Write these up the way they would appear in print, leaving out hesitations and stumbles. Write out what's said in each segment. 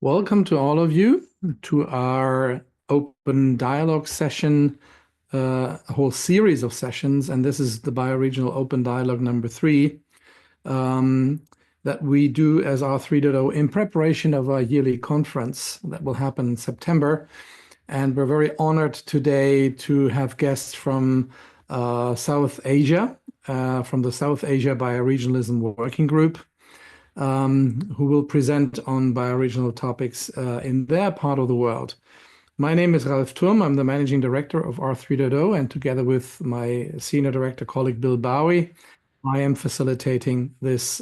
Welcome to all of you to our open dialogue session, a whole series of sessions, and this is the Bioregional Open Dialogue number 3 that we do as R3.0 in preparation of our yearly conference that will happen in September. And we're very honored today to have guests from South Asia, from the South Asia Bioregionalism Working Group, who will present on bioregional topics in their part of the world. My name is Ralf Thurm. I'm the Managing Director of R3.0, and together with my Senior Director colleague Bill Bowie, I am facilitating this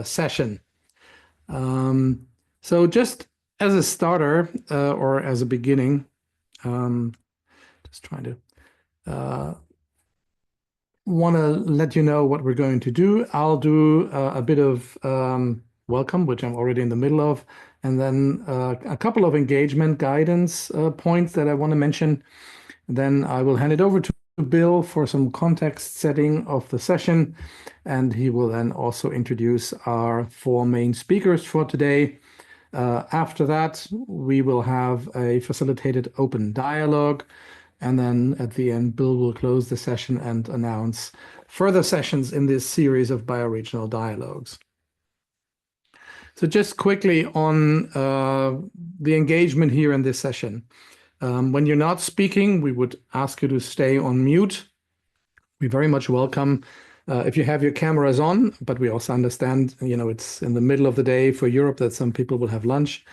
session. So just as a starter or as a beginning, just trying to want to let you know what we're going to do. I'll do a bit of welcome, which I'm already in the middle of, and then a couple of engagement guidance points that I want to mention. Then I will hand it over to Bill for some context setting of the session, and he will then also introduce our 4 main speakers for today. After that, we will have a facilitated open dialogue. And then at the end, Bill will close the session and announce further sessions in this series of bioregional dialogues. So just quickly on the engagement here in this session. When you're not speaking, we would ask you to stay on mute. We very much welcome if you have your cameras on, but we also understand, it's in the middle of the day for Europe that some people will have lunch.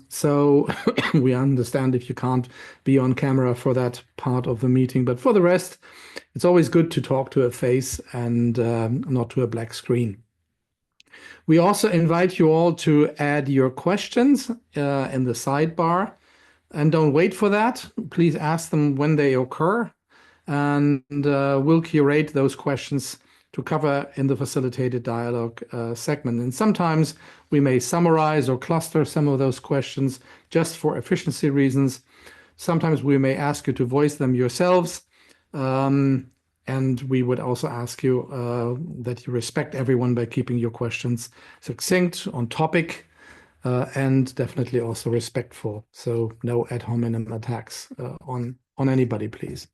So we understand if you can't be on camera for that part of the meeting, but for the rest, it's always good to talk to a face and not to a black screen. We also invite you all to add your questions in the sidebar, and don't wait for that. Please ask them when they occur, and we'll curate those questions to cover in the facilitated dialogue segment. And sometimes we may summarize or cluster some of those questions just for efficiency reasons. Sometimes we may ask you to voice them yourselves. And we would also ask you that you respect everyone by keeping your questions succinct, on topic, and definitely also respectful. So no ad hominem attacks on anybody, please.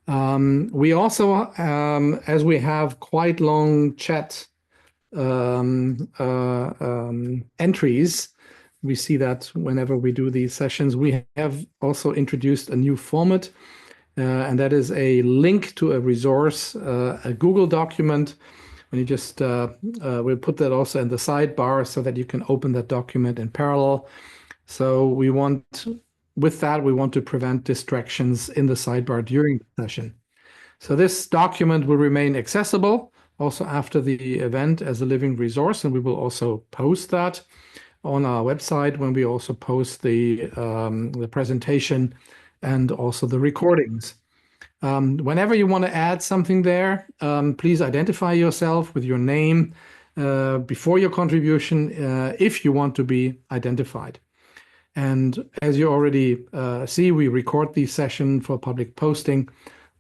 We also, as we have quite long chat entries, we see that whenever we do these sessions, we have also introduced a new format, and that is a link to a resource, a Google document. And you just, we'll put that also in the sidebar so that you can open that document in parallel. So with that, we want to prevent distractions in the sidebar during the session. So this document will remain accessible also after the event as a living resource, and we will also post that on our website when we also post the presentation and also the recordings. Whenever you want to add something there, please identify yourself with your name before your contribution if you want to be identified. And as you already see, we record these sessions for public posting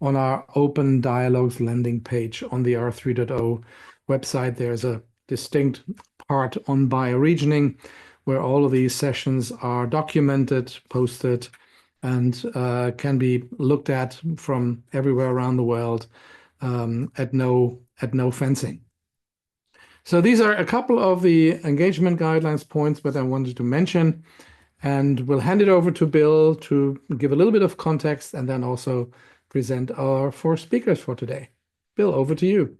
on our Open Dialogues landing page on the R3.0 website. There's a distinct part on bioregioning where all of these sessions are documented, posted, and can be looked at from everywhere around the world at no fencing. So these are a couple of the engagement guidelines points that I wanted to mention. And we'll hand it over to Bill to give a little bit of context and then also present our 4 speakers for today. Bill, over to you.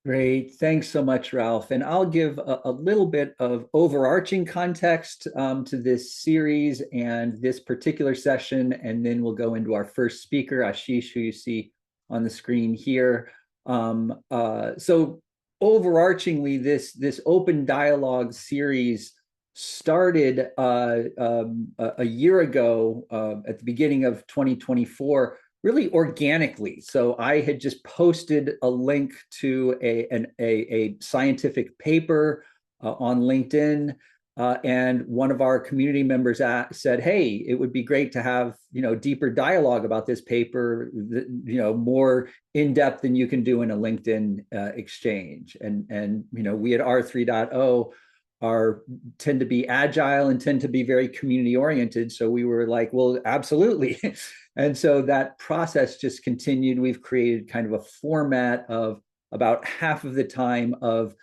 Great. Thanks so much, Ralph. And I'll give a little bit of overarching context to this series and this particular session, and then we'll go into our first speaker, Ashish, who you see on the screen here. So overarchingly, this open dialogue series started a year ago at the beginning of 2024, really organically. So I had just posted a link to a scientific paper on LinkedIn, and one of our community members said, "Hey, it would be great to have deeper dialogue about this paper, more in depth than you can do in a LinkedIn exchange." And we at R3.0 tend to be agile and tend to be very community oriented. So we were like, well, absolutely. And so that process just continued. We've created kind of a format of about half of the time of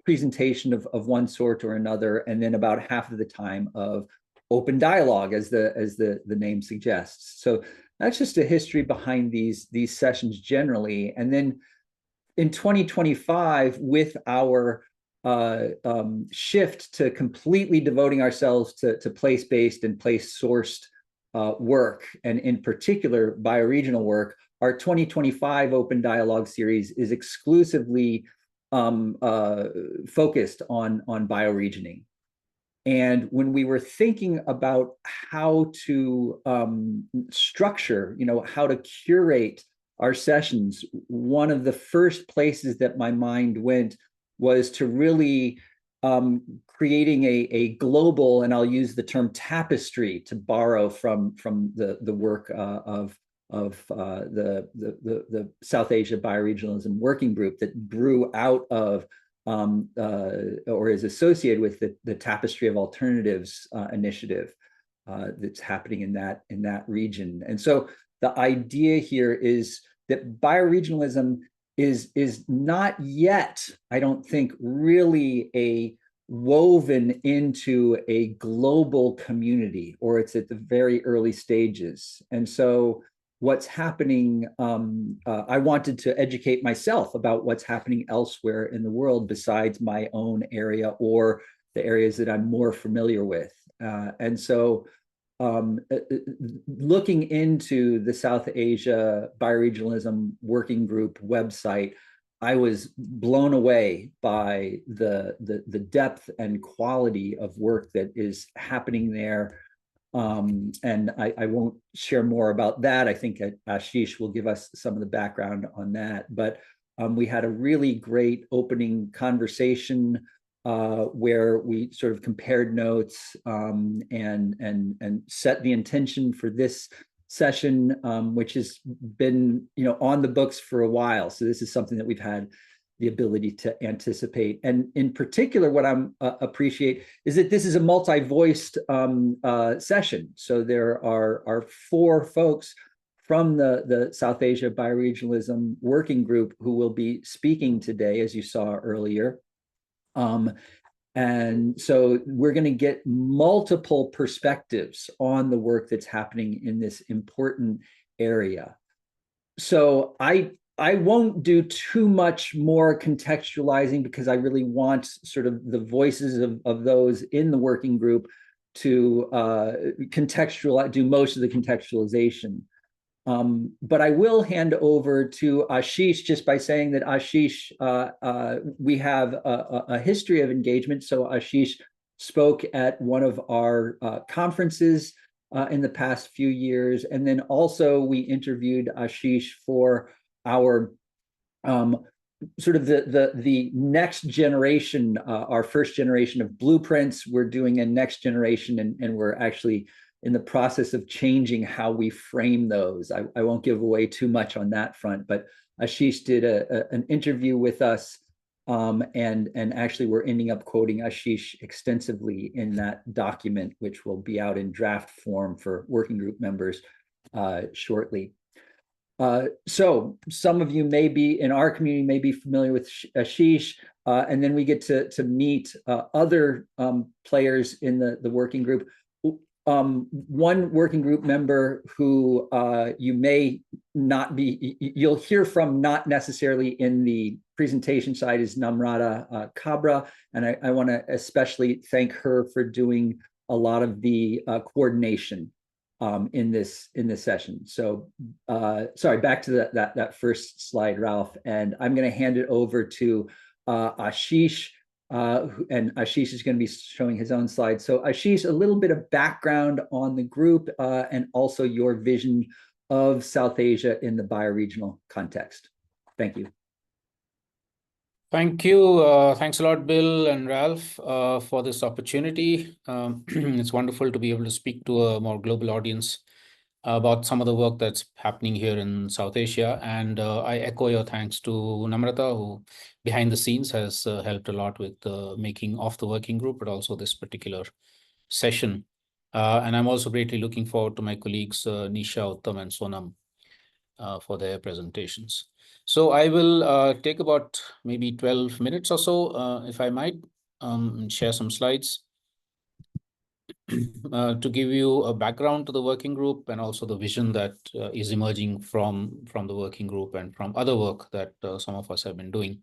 presentation of one sort or another, and then about half of the time of open dialogue, as the name suggests. So that's just a history behind these sessions generally. And then in 2025, with our shift to completely devoting ourselves to place-based and place-sourced work, and in particular bioregional work, our 2025 Open Dialogue series is exclusively focused on bioregioning. And when we were thinking about how to structure, how to curate our sessions, one of the first places that my mind went was to really creating a global, and I'll use the term tapestry to borrow from the work of the South Asia Bioregionalism Working Group that grew out of or is associated with the Tapestry of Alternatives initiative that's happening in that region. And so the idea here is that bioregionalism is not yet, I don't think, really a woven into a global community, or it's at the very early stages. And so what's happening, I wanted to educate myself about what's happening elsewhere in the world besides my own area or the areas that I'm more familiar with. And so looking into the South Asia Bioregionalism Working Group website, I was blown away by the depth and quality of work that is happening there. And I won't share more about that. I think Ashish will give us some of the background on that. But we had a really great opening conversation where we sort of compared notes and set the intention for this session, which has been on the books for a while. So this is something that we've had the ability to anticipate. And in particular, what I'm appreciate is that this is a multi-voiced session. So there are 4 folks from the South Asia Bioregionalism Working Group who will be speaking today, as you saw earlier. And so we're going to get multiple perspectives on the work that's happening in this important area. So I won't do too much more contextualizing, because I really want sort of the voices of those in the working group to contextualize, do most of the contextualization. But I will hand over to Ashish, just by saying that Ashish, we have a history of engagement. So Ashish spoke at one of our conferences in the past few years. And then also we interviewed Ashish for our sort of the next generation, our first generation of blueprints. We're doing a next generation, and we're actually in the process of changing how we frame those. I won't give away too much on that front, but Ashish did an interview with us, and actually we're ending up quoting Ashish extensively in that document, which will be out in draft form for working group members shortly. So some of you may be in our community, may be familiar with Ashish, and then we get to meet other players in the working group. One working group member who you may not be, you'll hear from not necessarily in the presentation side, is Namrata Kabra. And I want to especially thank her for doing a lot of the coordination in this session. So sorry, back to that first slide, Ralph. And I'm going to hand it over to Ashish. And Ashish is going to be showing his own slides. So Ashish, a little bit of background on the group and also your vision of South Asia in the bioregional context. Thank you. Thank you. Thanks a lot, Bill and Ralph, for this opportunity. It's wonderful to be able to speak to a more global audience. about some of the work that's happening here in South Asia. And I echo your thanks to Namrata, who behind the scenes has helped a lot with the making of the working group, but also this particular session. And I'm also greatly looking forward to my colleagues, Nisha, Uttam, and Sonam for their presentations. So I will take about maybe 12 minutes or so, if I might, share some slides to give you a background to the working group and also the vision that is emerging from the working group and from other work that some of us have been doing.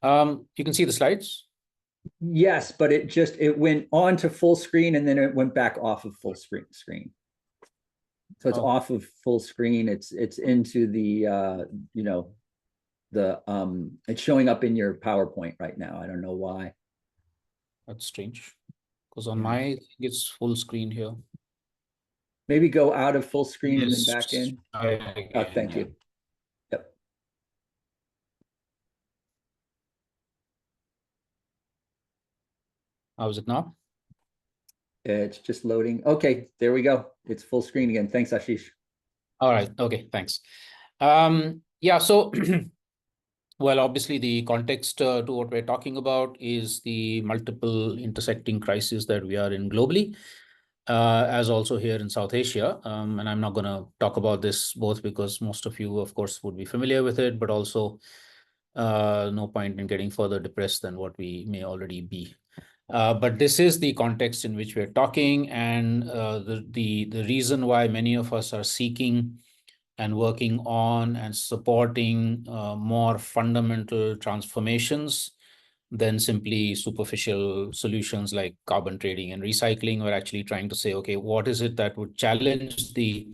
You can see the slides. Yes, but it went on to full screen and then it went back off of full screen. So it's off of full screen. It's into the it's showing up in your PowerPoint right now. I don't know why. That's strange, because on my it's full screen here. Maybe go out of full screen and then back in. Thank you. Yep. How is it now? It's just loading. Okay, there we go. It's full screen again. Thanks, Ashish. All right. Okay, thanks. Yeah, so well, obviously the context to what we're talking about is the multiple intersecting crises that we are in globally, as also here in South Asia. And I'm not going to talk about this both because most of you, of course, would be familiar with it, but also no point in getting further depressed than what we may already be. But this is the context in which we're talking, and the reason why many of us are seeking and working on and supporting more fundamental transformations than simply superficial solutions like carbon trading and recycling. We're actually trying to say, okay, what is it that would challenge the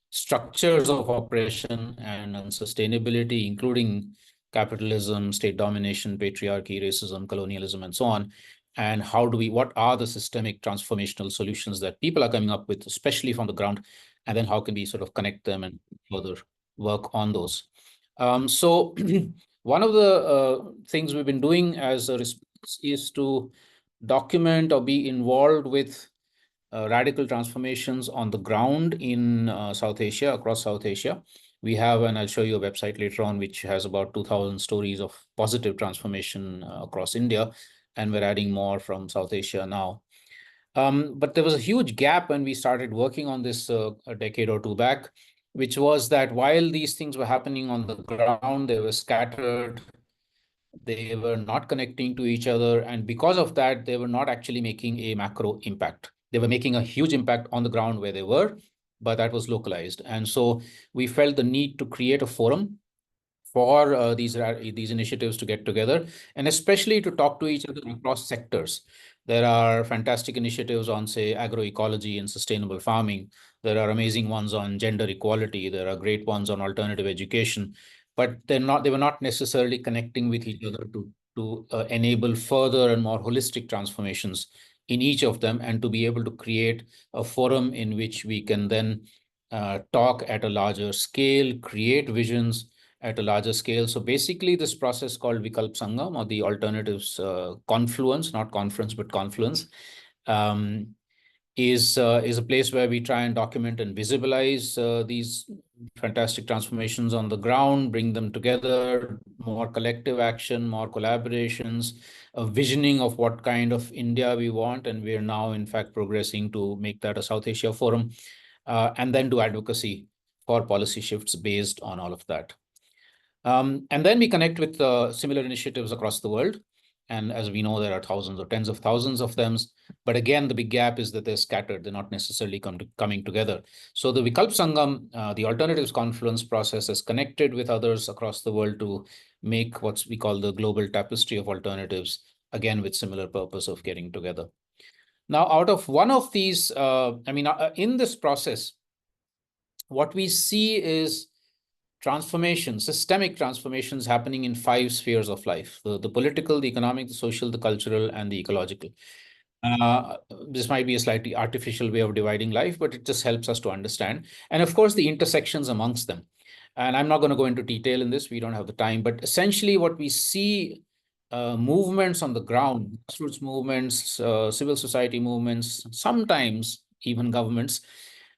structures of operation and unsustainability, including capitalism, state domination, patriarchy, racism, colonialism, and so on? And what are the systemic transformational solutions that people are coming up with, especially from the ground? And then how can we sort of connect them and further work on those? So one of the things we've been doing as a response is to document or be involved with radical transformations on the ground in South Asia, across South Asia. We have, and I'll show you a website later on, which has about 2,000 stories of positive transformation across India, and we're adding more from South Asia now. But there was a huge gap when we started working on this a decade or two back, which was that while these things were happening on the ground, they were scattered, they were not connecting to each other, and because of that, they were not actually making a macro impact. They were making a huge impact on the ground where they were, but that was localized. And so we felt the need to create a forum for these initiatives to get together, and especially to talk to each other across sectors. There are fantastic initiatives on, say, agroecology and sustainable farming. There are amazing ones on gender equality. There are great ones on alternative education, but they were not necessarily connecting with each other to enable further and more holistic transformations in each of them, and to be able to create a forum in which we can then talk at a larger scale, create visions at a larger scale. So basically this process called Vikalp Sangam, or the alternatives confluence, not conference, but confluence, is a place where we try and document and visualize these fantastic transformations on the ground, bring them together, more collective action, more collaborations, a visioning of what kind of India we want. And we are now, in fact, progressing to make that a South Asia forum, and then do advocacy for policy shifts based on all of that. And then we connect with similar initiatives across the world. And as we know, there are thousands or tens of thousands of them. But again, the big gap is that they're scattered. They're not necessarily coming together. So the Vikalp Sangam, the alternatives confluence process, is connected with others across the world to make what we call the global tapestry of alternatives, again, with similar purpose of getting together. Now, out of one of these, in this process, what we see is systemic transformations happening in 5 spheres of life: the political, the economic, the social, the cultural, and the ecological. This might be a slightly artificial way of dividing life, but it just helps us to understand. And of course, the intersections amongst them. And I'm not going to go into detail in this. We don't have the time. But essentially what we see, movements on the ground, grassroots movements, civil society movements, sometimes even governments,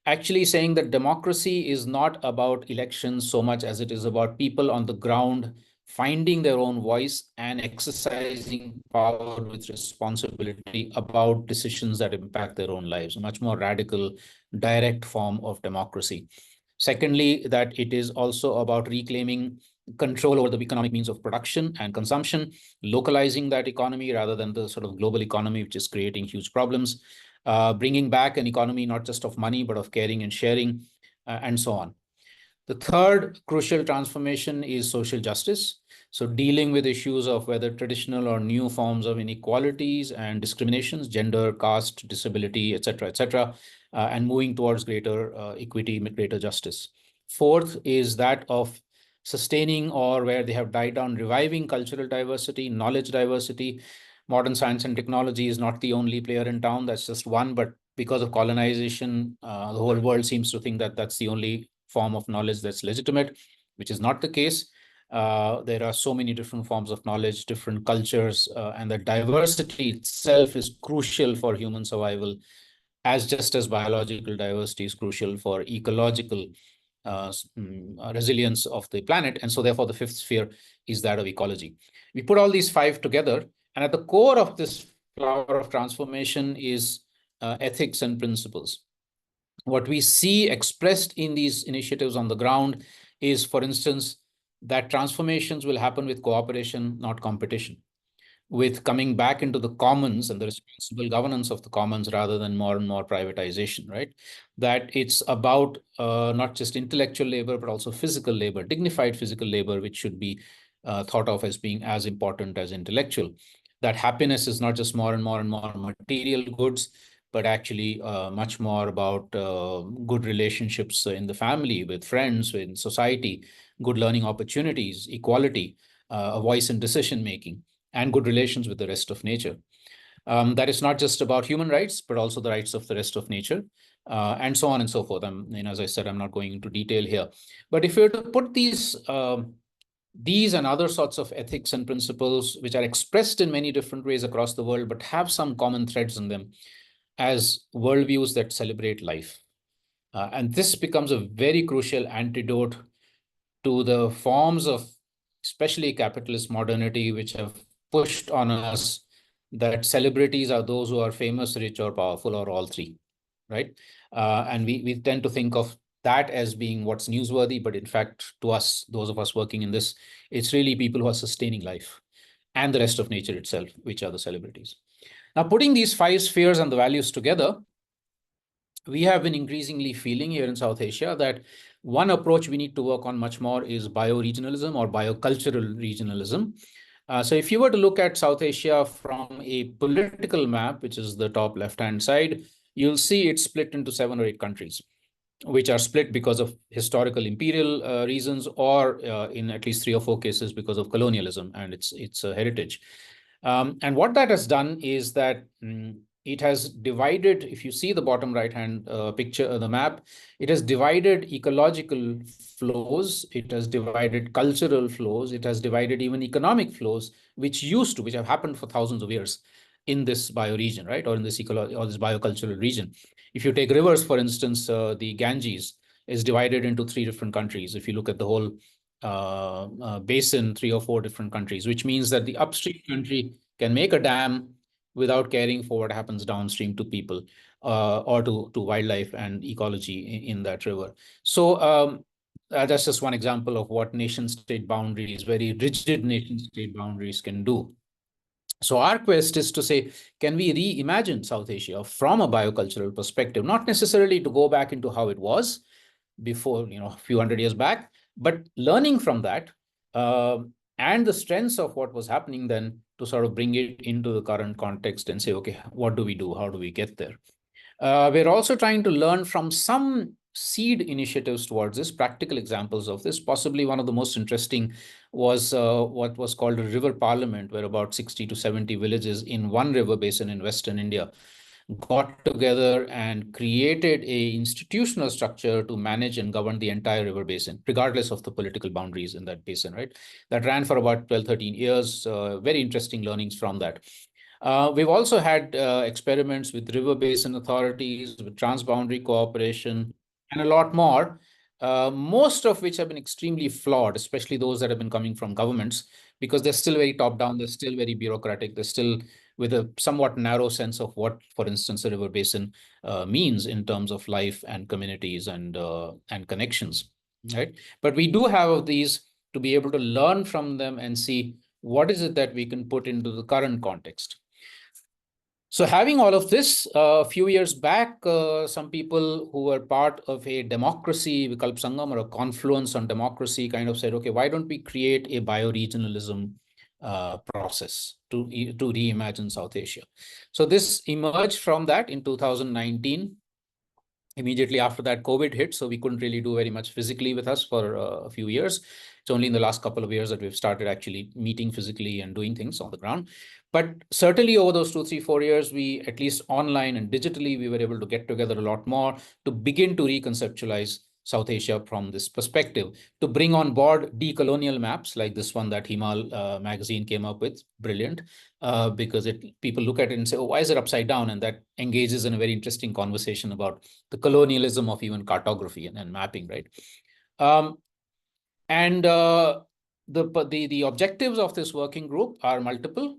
actually saying that democracy is not about elections so much as it is about people on the ground finding their own voice and exercising power with responsibility about decisions that impact their own lives, a much more radical, direct form of democracy. Secondly, that it is also about reclaiming control over the economic means of production and consumption, localizing that economy rather than the sort of global economy, which is creating huge problems, bringing back an economy not just of money, but of caring and sharing, and so on. The third crucial transformation is social justice. So dealing with issues of whether traditional or new forms of inequalities and discriminations, gender, caste, disability, etc., and moving towards greater equity, greater justice. Fourth is that of sustaining, or where they have died down, reviving cultural diversity, knowledge diversity. Modern science and technology is not the only player in town. That's just one, but because of colonization, the whole world seems to think that that's the only form of knowledge that's legitimate, which is not the case. There are so many different forms of knowledge, different cultures, and the diversity itself is crucial for human survival, as just as biological diversity is crucial for ecological resilience of the planet. And so therefore, the fifth sphere is that of ecology. We put all these five together, and at the core of this flower of transformation is ethics and principles. What we see expressed in these initiatives on the ground is, for instance, that transformations will happen with cooperation, not competition, with coming back into the commons and the responsible governance of the commons rather than more and more privatization, right? That it's about not just intellectual labor, but also physical labor, dignified physical labor, which should be thought of as being as important as intellectual. That happiness is not just more and more and more material goods, but actually much more about good relationships in the family, with friends, in society, good learning opportunities, equality, a voice in decision-making, and good relations with the rest of nature. That is not just about human rights, but also the rights of the rest of nature, and so on and so forth. As I said, I'm not going into detail here. But if we were to put these and other sorts of ethics and principles, which are expressed in many different ways across the world, but have some common threads in them, as worldviews that celebrate life. And this becomes a very crucial antidote to the forms of, especially capitalist modernity, which have pushed on us that celebrities are those who are famous, rich, or powerful, or all three, right? And we tend to think of that as being what's newsworthy, but in fact, to us, those of us working in this, it's really people who are sustaining life and the rest of nature itself, which are the celebrities. Now, putting these five spheres and the values together, we have been increasingly feeling here in South Asia that one approach we need to work on much more is bioregionalism or biocultural regionalism. So if you were to look at South Asia from a political map, which is the top left-hand side, you'll see it's split into 7 or 8 countries, which are split because of historical imperial reasons, or in at least 3 or 4 cases because of colonialism and its heritage. And what that has done is that it has divided, if you see the bottom right-hand picture of the map, it has divided ecological flows, it has divided cultural flows, it has divided even economic flows, which have happened for thousands of years in this bioregion, right? Or in this or this biocultural region. If you take rivers, for instance, the Ganges is divided into 3 different countries. If you look at the whole basin, 3 or 4 different countries, which means that the upstream country can make a dam without caring for what happens downstream to people or to wildlife and ecology in that river. So that's just one example of what nation-state boundaries, very rigid nation-state boundaries, can do. So our quest is to say, can we reimagine South Asia from a biocultural perspective, not necessarily to go back into how it was before, a few hundred years back, but learning from that and the strengths of what was happening then to sort of bring it into the current context and say, okay, what do we do? How do we get there? We're also trying to learn from some seed initiatives towards this, practical examples of this. Possibly one of the most interesting was what was called a river parliament, where about 60 to 70 villages in one river basin in Western India got together and created a institutional structure to manage and govern the entire river basin, regardless of the political boundaries in that basin, right? That ran for about 12, 13 years. Very interesting learnings from that. We've also had experiments with river basin authorities, with transboundary cooperation, and a lot more, most of which have been extremely flawed, especially those that have been coming from governments, because they're still very top-down, they're still very bureaucratic, they're still with a somewhat narrow sense of what, for instance, the river basin means in terms of life and communities and connections, right? But we do have these to be able to learn from them and see what is it that we can put into the current context. So having all of this, a few years back, some people who were part of a democracy, Vikalp Sangam, or a confluence on democracy, kind of said, okay, why don't we create a bioregionalism process to reimagine South Asia? So this emerged from that in 2019. Immediately after that, COVID hit, so we couldn't really do very much physically with us for a few years. It's only in the last couple of years that we've started actually meeting physically and doing things on the ground. But certainly over those 2, 3, 4 years, we, at least online and digitally, we were able to get together a lot more to begin to reconceptualize South Asia from this perspective, to bring on board decolonial maps like this one that Himal magazine came up with. Brilliant, because people look at it and say, oh, why is it upside down? And that engages in a very interesting conversation about the colonialism of even cartography and mapping, right? The objectives of this working group are multiple.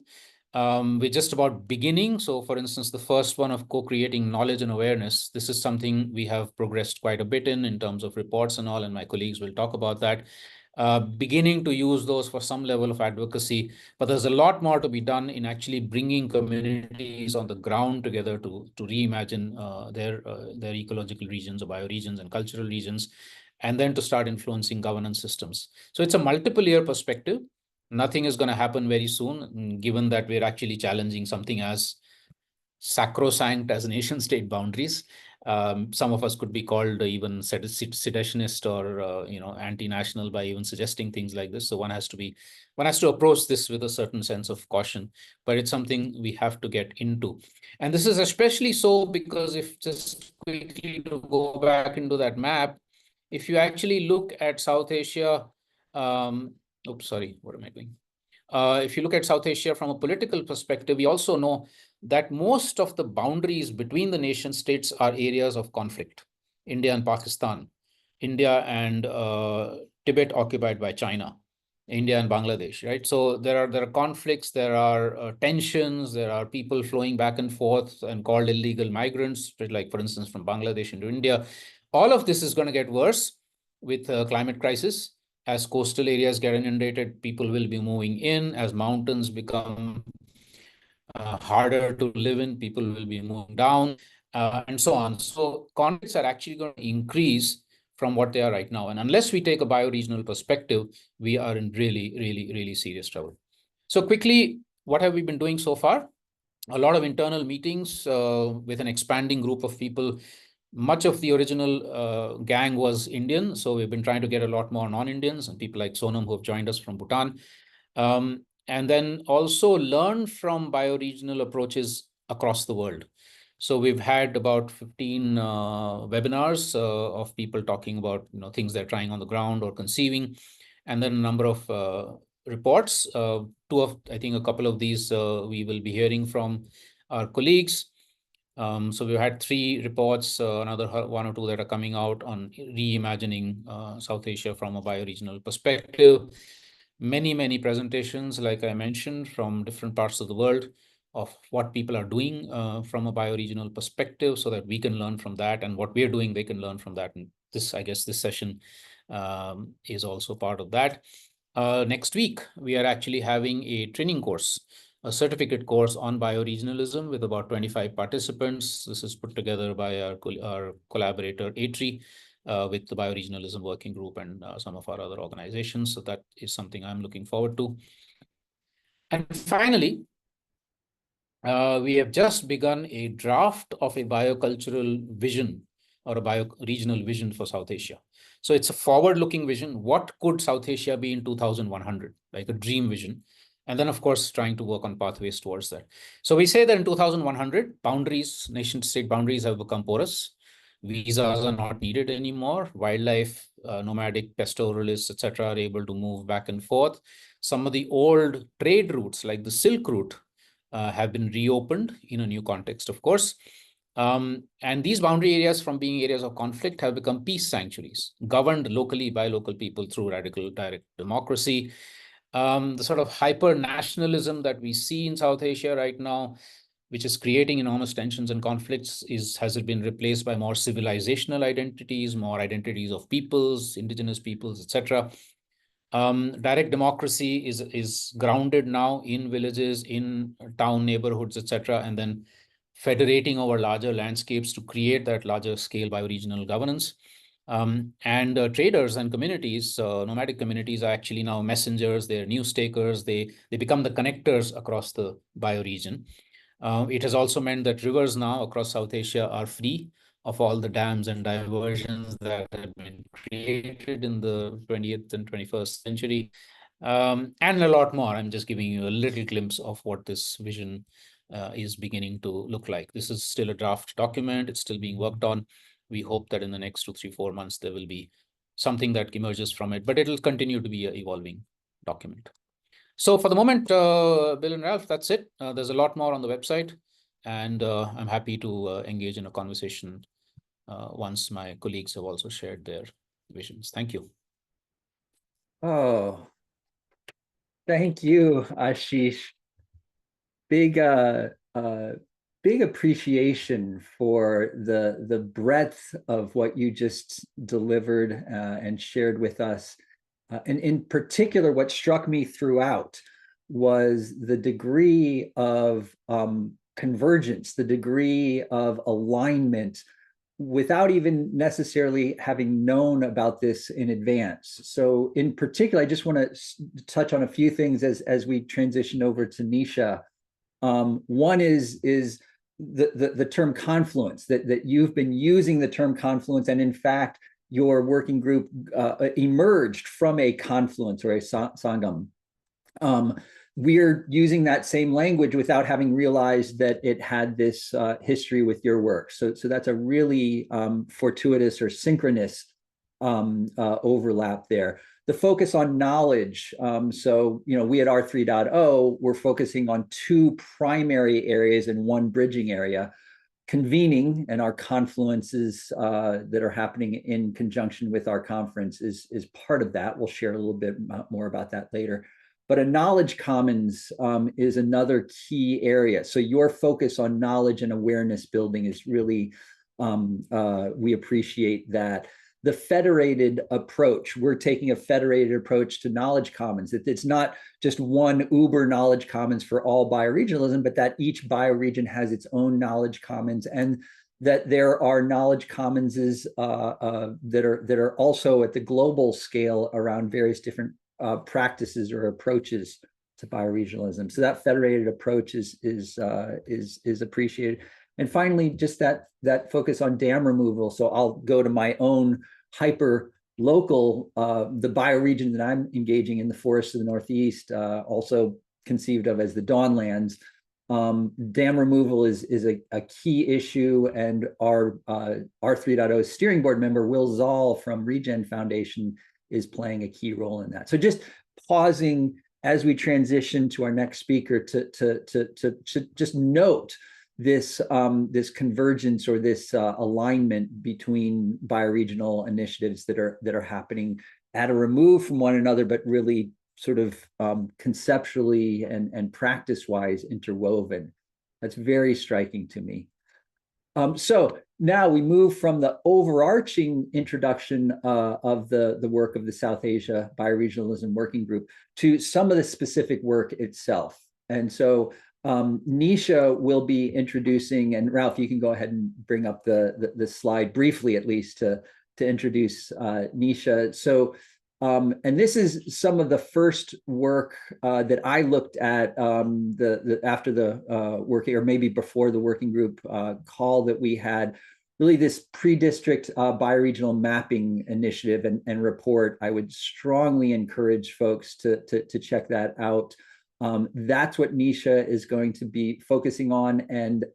We're just about beginning. So for instance, the first one of co-creating knowledge and awareness, this is something we have progressed quite a bit in terms of reports and all, and my colleagues will talk about that. Beginning to use those for some level of advocacy, but there's a lot more to be done in actually bringing communities on the ground together to reimagine their ecological regions or bioregions and cultural regions, and then to start influencing governance systems. So it's a multiple year perspective. Nothing is going to happen very soon, given that we're actually challenging something as sacrosanct as nation state boundaries. Some of us could be called even seditionist or anti-national by even suggesting things like this. So one has to approach this with a certain sense of caution, but it's something we have to get into. And this is especially so because if just quickly to go back into that map, if you actually look at South Asia, what am I doing? If you look at South Asia from a political perspective, we also know that most of the boundaries between the nation states are areas of conflict. India and Pakistan, India and Tibet occupied by China, India and Bangladesh, right? So there are conflicts, there are tensions, there are people flowing back and forth and called illegal migrants, like for instance from Bangladesh into India. All of this is going to get worse with climate crisis. As coastal areas get inundated, people will be moving in. As mountains become harder to live in, people will be moving down, and so on. So conflicts are actually going to increase from what they are right now. And unless we take a bioregional perspective, we are in really, really, really serious trouble. So quickly, what have we been doing so far? A lot of internal meetings with an expanding group of people. Much of the original gang was Indian, so we've been trying to get a lot more non-Indians and people like Sonam who have joined us from Bhutan. And then also learn from bioregional approaches across the world. So we've had about 15 webinars of people talking about things they're trying on the ground or conceiving, and then a number of reports. I think a couple of these we will be hearing from our colleagues. So we've had 3 reports, another 1 or 2 that are coming out on reimagining South Asia from a bioregional perspective. Many presentations, like I mentioned, from different parts of the world of what people are doing from a bioregional perspective, so that we can learn from that, and what we're doing, they can learn from that. And this, I guess, this session is also part of that. Next week, we are actually having a training course, a certificate course on bioregionalism with about 25 participants. This is put together by our collaborator, Atri, with the Bioregionalism Working Group and some of our other organizations. So that is something I'm looking forward to. And finally, we have just begun a draft of a biocultural vision or a bioregional vision for South Asia. So it's a forward-looking vision. What could South Asia be in 2100? Like a dream vision. And then, of course, trying to work on pathways towards that. So we say that in 2100, boundaries, nation-state boundaries have become porous. Visas are not needed anymore. Wildlife, nomadic pastoralists, etc., are able to move back and forth. Some of the old trade routes, like the Silk Route, have been reopened in a new context, of course. And these boundary areas, from being areas of conflict, have become peace sanctuaries, governed locally by local people through radical direct democracy. The sort of hyper-nationalism that we see in South Asia right now, which is creating enormous tensions and conflicts, has it been replaced by more civilizational identities, more identities of peoples, indigenous peoples, etc. Direct democracy is grounded now in villages, in town neighborhoods, etc., and then federating over larger landscapes to create that larger scale bioregional governance. And traders and communities, nomadic communities, are actually now messengers. They're news takers. They become the connectors across the bioregion. It has also meant that rivers now across South Asia are free of all the dams and diversions that have been created in the 20th and 21st century, and a lot more. I'm just giving you a little glimpse of what this vision is beginning to look like. This is still a draft document. It's still being worked on. We hope that in the next 2, 3, 4 months, there will be something that emerges from it, but it'll continue to be an evolving document. So for the moment, Bill and Ralph, that's it. There's a lot more on the website, and I'm happy to engage in a conversation once my colleagues have also shared their visions. Thank you. Oh, thank you, Ashish. Big appreciation for the breadth of what you just delivered and shared with us. And in particular, what struck me throughout was the degree of convergence, the degree of alignment, without even necessarily having known about this in advance. So in particular, I just want to touch on a few things as we transition over to Nisha. One is the term confluence, that you've been using the term confluence, and in fact, your working group emerged from a confluence or a sangam. We're using that same language without having realized that it had this history with your work. So that's a really fortuitous or synchronous overlap there. The focus on knowledge. So, we at R3.0, we're focusing on 2 primary areas and 1 bridging area. Convening and our confluences that are happening in conjunction with our conference is part of that. We'll share a little bit more about that later. But a knowledge commons is another key area. So your focus on knowledge and awareness building is really, we appreciate that. The federated approach, we're taking a federated approach to knowledge commons. It's not just one uber knowledge commons for all bioregionalism, but that each bioregion has its own knowledge commons, and that there are knowledge commonses that are also at the global scale around various different practices or approaches to bioregionalism. So that federated approach is appreciated. And finally, just that focus on dam removal. So I'll go to my own hyper local, the bioregion that I'm engaging in, the forests of the Northeast, also conceived of as the Dawnlands. Dam removal is a key issue, and our R3.0 steering board member, Will Zoll from Regen Foundation, is playing a key role in that. So just pausing as we transition to our next speaker to just note this convergence or this alignment between bioregional initiatives that are happening at a remove from one another, but really sort of conceptually and practice-wise interwoven. That's very striking to me. So now we move from the overarching introduction of the work of the South Asia Bioregionalism Working Group to some of the specific work itself. And so Nisha will be introducing, and Ralph, you can go ahead and bring up the slide briefly, at least, to introduce Nisha. So, and this is some of the first work that I looked at after the working, or maybe before the working group call that we had, really this pre-district bioregional mapping initiative and report. I would strongly encourage folks to check that out. That's what Nisha is going to be focusing on. And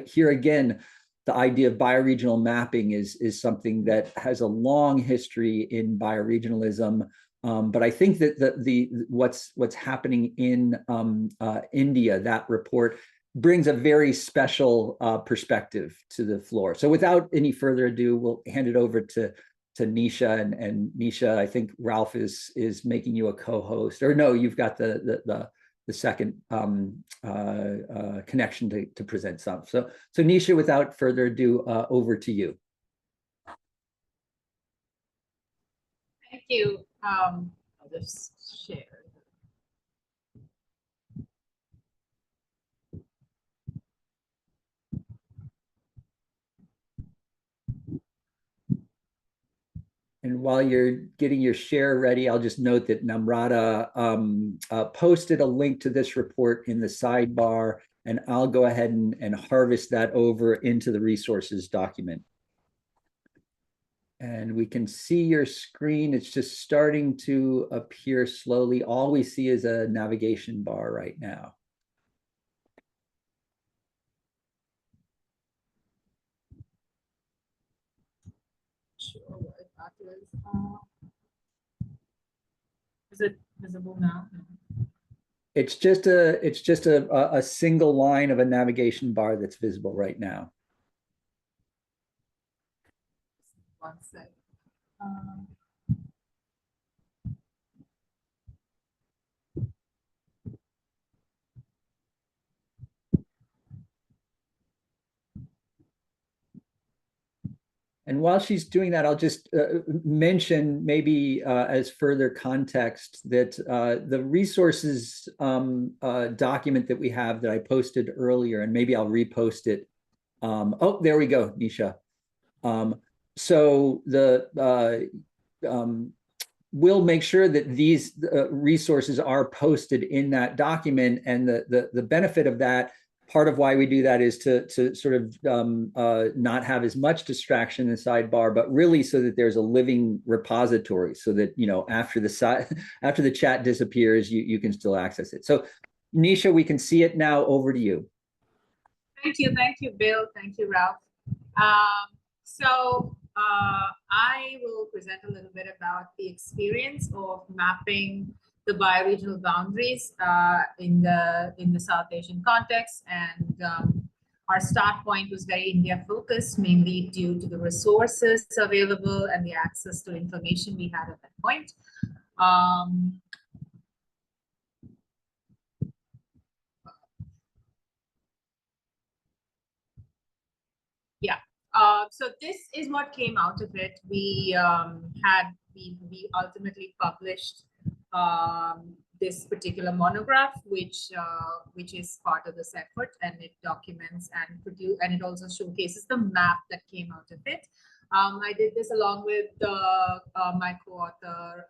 here again, the idea of bioregional mapping is something that has a long history in bioregionalism. But I think that what's happening in India, that report, brings a very special perspective to the floor. So without any further ado, we'll hand it over to Nisha, and Nisha, I think Ralph is making you a co-host, or no, you've got the second connection to present some. So Nisha, without further ado, over to you. Thank you. I'll just share. And while you're getting your share ready, I'll just note that Namrata posted a link to this report in the sidebar, and I'll go ahead and harvest that over into the resources document. And we can see your screen. It's just starting to appear slowly. All we see is a navigation bar right now. Sure what that is it visible now? It's just a single line of a navigation bar that's visible right now. One sec. And while she's doing that, I'll just mention, maybe as further context, that the resources document that we have that I posted earlier, and maybe I'll repost it. Oh, there we go, Nisha. So we'll make sure that these resources are posted in that document, and the benefit of that, part of why we do that, is to sort of not have as much distraction in the sidebar, but really so that there's a living repository, so that, you know, after the chat disappears, you can still access it. So Nisha, we can see it now. Over to you. Thank you, Bill. Thank you, Ralph. I will present a little bit about the experience of mapping the bioregional boundaries in the South Asian context, and our start point was very India focused, mainly due to the resources available and the access to information we had at that point. So this is what came out of it. We ultimately published this particular monograph, which is part of this effort, and it documents and it also showcases the map that came out of it. I did this along with my co-author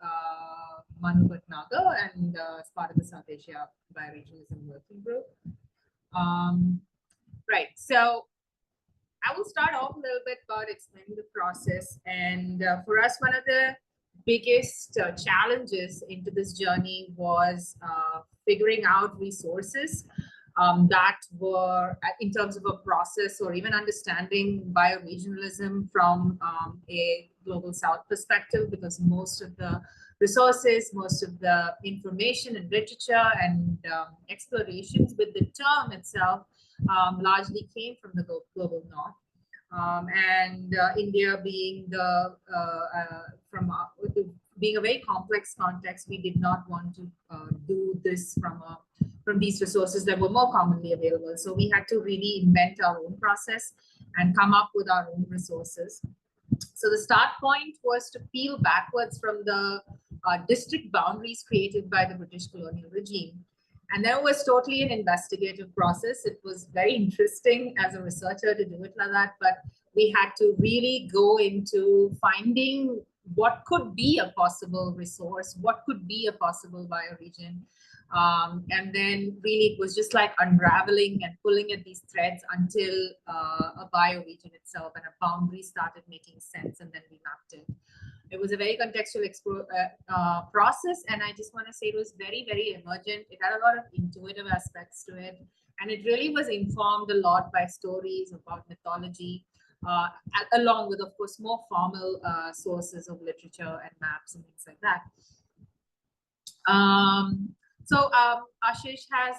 Manu Bhatnagar, and as part of the South Asia Bioregionalism Working Group. Right. So I will start off a little bit about explaining the process. And for us, one of the biggest challenges into this journey was figuring out resources that were, in terms of a process, or even understanding bioregionalism from a global South perspective, because most of the resources, most of the information and literature and explorations with the term itself largely came from the global North. India being being a very complex context, we did not want to do this from these resources that were more commonly available. So we had to really invent our own process and come up with our own resources. So the start point was to peel backwards from the district boundaries created by the British colonial regime. And that was totally an investigative process. It was very interesting as a researcher to do it like that, but we had to really go into finding what could be a possible resource, what could be a possible bioregion. And then really it was just like unraveling and pulling at these threads until a bioregion itself and a boundary started making sense, and then we mapped it. It was a very contextual process, and I just want to say it was very, very emergent. It had a lot of intuitive aspects to it, and it really was informed a lot by stories about mythology, along with, of course, more formal sources of literature and maps and things like that. So Ashish has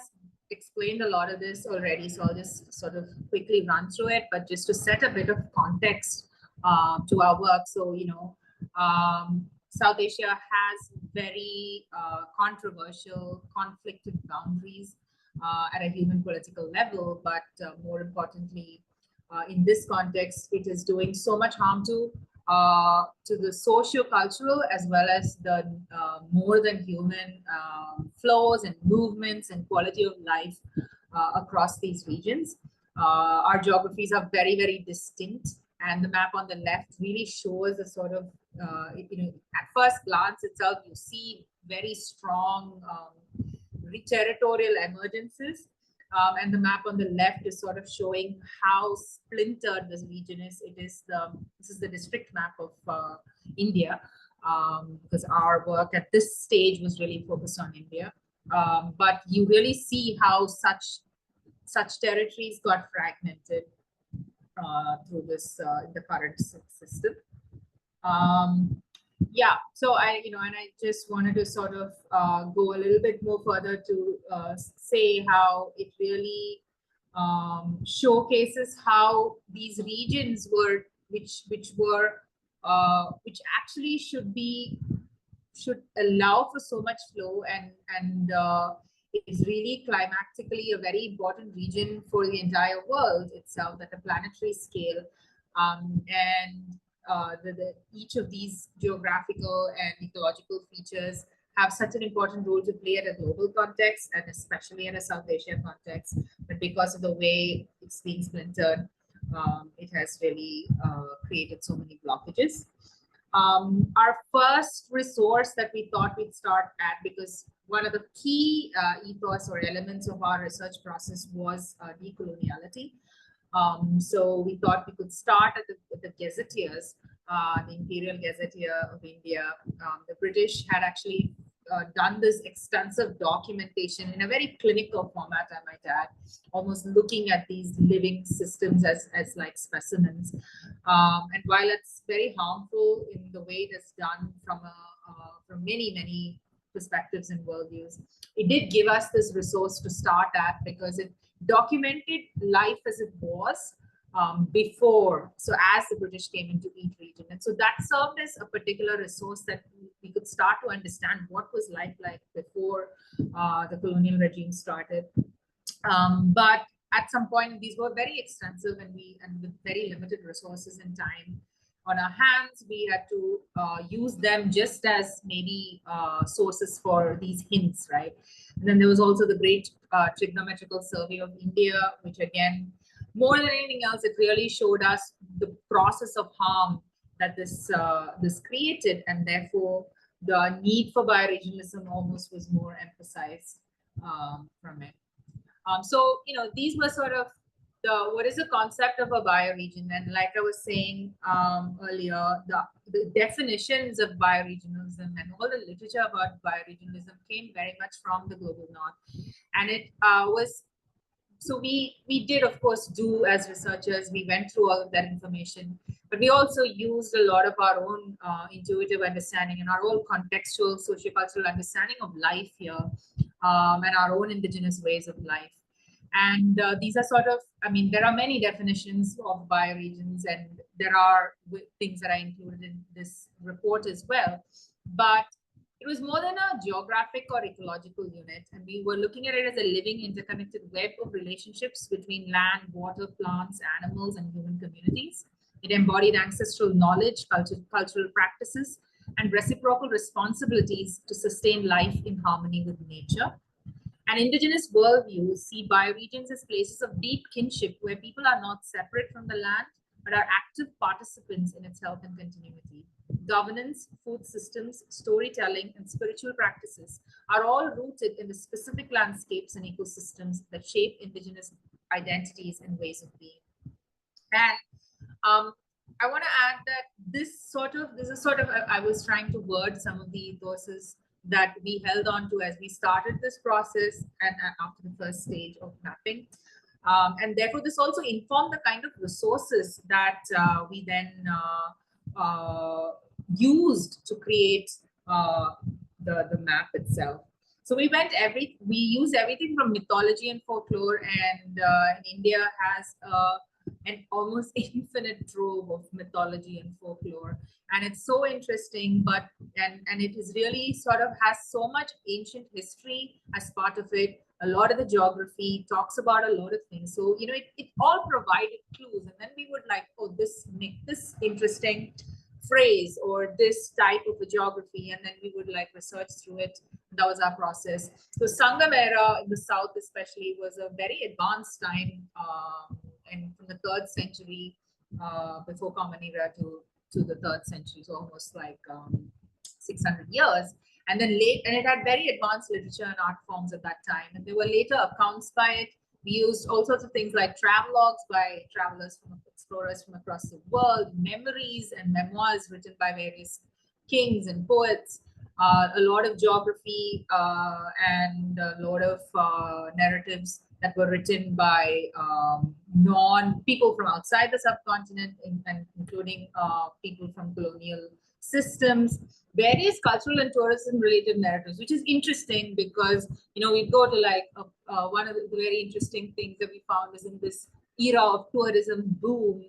explained a lot of this already, so I'll just sort of quickly run through it, but just to set a bit of context to our work. So, South Asia has very controversial, conflicted boundaries at a human political level, but more importantly, in this context, it is doing so much harm to the socio-cultural as well as the more than human flows and movements and quality of life across these regions. Our geographies are very, very distinct, and the map on the left really shows a sort of, at first glance itself, you see very strong territorial emergences. And the map on the left is sort of showing how splintered this region is. This is the district map of India, because our work at this stage was really focused on India. But you really see how such territories got fragmented through this the current system. Yeah, so and I just wanted to sort of go a little bit more further to say how it really showcases how these regions were, which actually should allow for so much flow, and it is really climactically a very important region for the entire world itself at a planetary scale, and each of these geographical and ecological features have such an important role to play at a global context, and especially at a South Asia context. But because of the way it's being splintered, it has really created so many blockages. Our first resource that we thought we'd start at, because one of the key ethos or elements of our research process was decoloniality. So we thought we could start at the gazetteers, the Imperial Gazetteer of India. The British had actually done this extensive documentation in a very clinical format, I might add, almost looking at these living systems as like specimens. And while it's very harmful in the way it is done from many perspectives and worldviews, it did give us this resource to start at, because it documented life as it was before, so as the British came into each region. And so that served as a particular resource that we could start to understand what was life like before the colonial regime started. But at some point, these were very extensive, and with very limited resources and time on our hands, we had to use them just as maybe sources for these hints, right? And then there was also the great trigonometrical survey of India, which again, more than anything else, it really showed us the process of harm that this created, and therefore the need for bioregionalism almost was more emphasized from it. So these were sort of what is the concept of a bioregion, and like I was saying earlier, the definitions of bioregionalism and all the literature about bioregionalism came very much from the global north, and it was. So we did, of course, do as researchers, we went through all of that information, but we also used a lot of our own intuitive understanding and our own contextual sociocultural understanding of life here, and our own indigenous ways of life. And these are sort of, there are many definitions of bioregions, and there are things that are included in this report as well. But it was more than a geographic or ecological unit, and we were looking at it as a living, interconnected web of relationships between land, water, plants, animals, and human communities. It embodied ancestral knowledge, cultural practices, and reciprocal responsibilities to sustain life in harmony with nature. And indigenous worldviews see bioregions as places of deep kinship, where people are not separate from the land, but are active participants in its health and continuity. Governance, food systems, storytelling, and spiritual practices are all rooted in the specific landscapes and ecosystems that shape indigenous identities and ways of being. And I want to add that this is sort of, I was trying to word some of the ethoses that we held on to as we started this process and after the first stage of mapping. And therefore, this also informed the kind of resources that we then used to create the map itself. So we use everything from mythology and folklore, and India has an almost infinite trove of mythology and folklore. And it's so interesting, and it is really sort of has so much ancient history as part of it. A lot of the geography talks about a lot of things. So, it all provided clues. And then we would like, oh, make this interesting phrase or this type of a geography. And then we would like research through it. That was our process. So Sangam era in the South especially was a very advanced time, and from the 3rd century before Common Era to the 3rd century, so almost like 600 years. And then it had very advanced literature and art forms at that time. And there were later accounts by it. We used all sorts of things like travelogues by travelers explorers from across the world, memories and memoirs written by various kings and poets, a lot of geography and a lot of narratives that were written by people from outside the subcontinent, including people from colonial systems, various cultural and tourism related narratives, which is interesting because, we go to like one of the very interesting things that we found is in this era of tourism boom,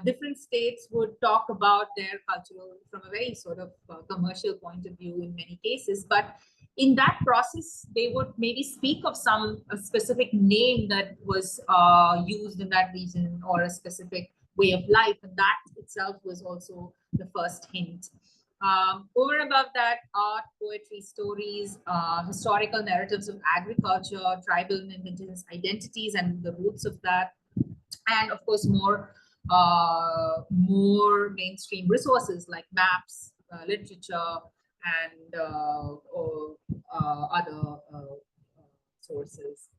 different states would talk about their cultural from a very sort of commercial point of view in many cases. But in that process, they would maybe speak of a specific name that was used in that region or a specific way of life. And that itself was also the first hint. Over and above that, art, poetry, stories, historical narratives of agriculture, tribal and indigenous identities and the roots of that. And of course, more mainstream resources like maps, literature, and other sources.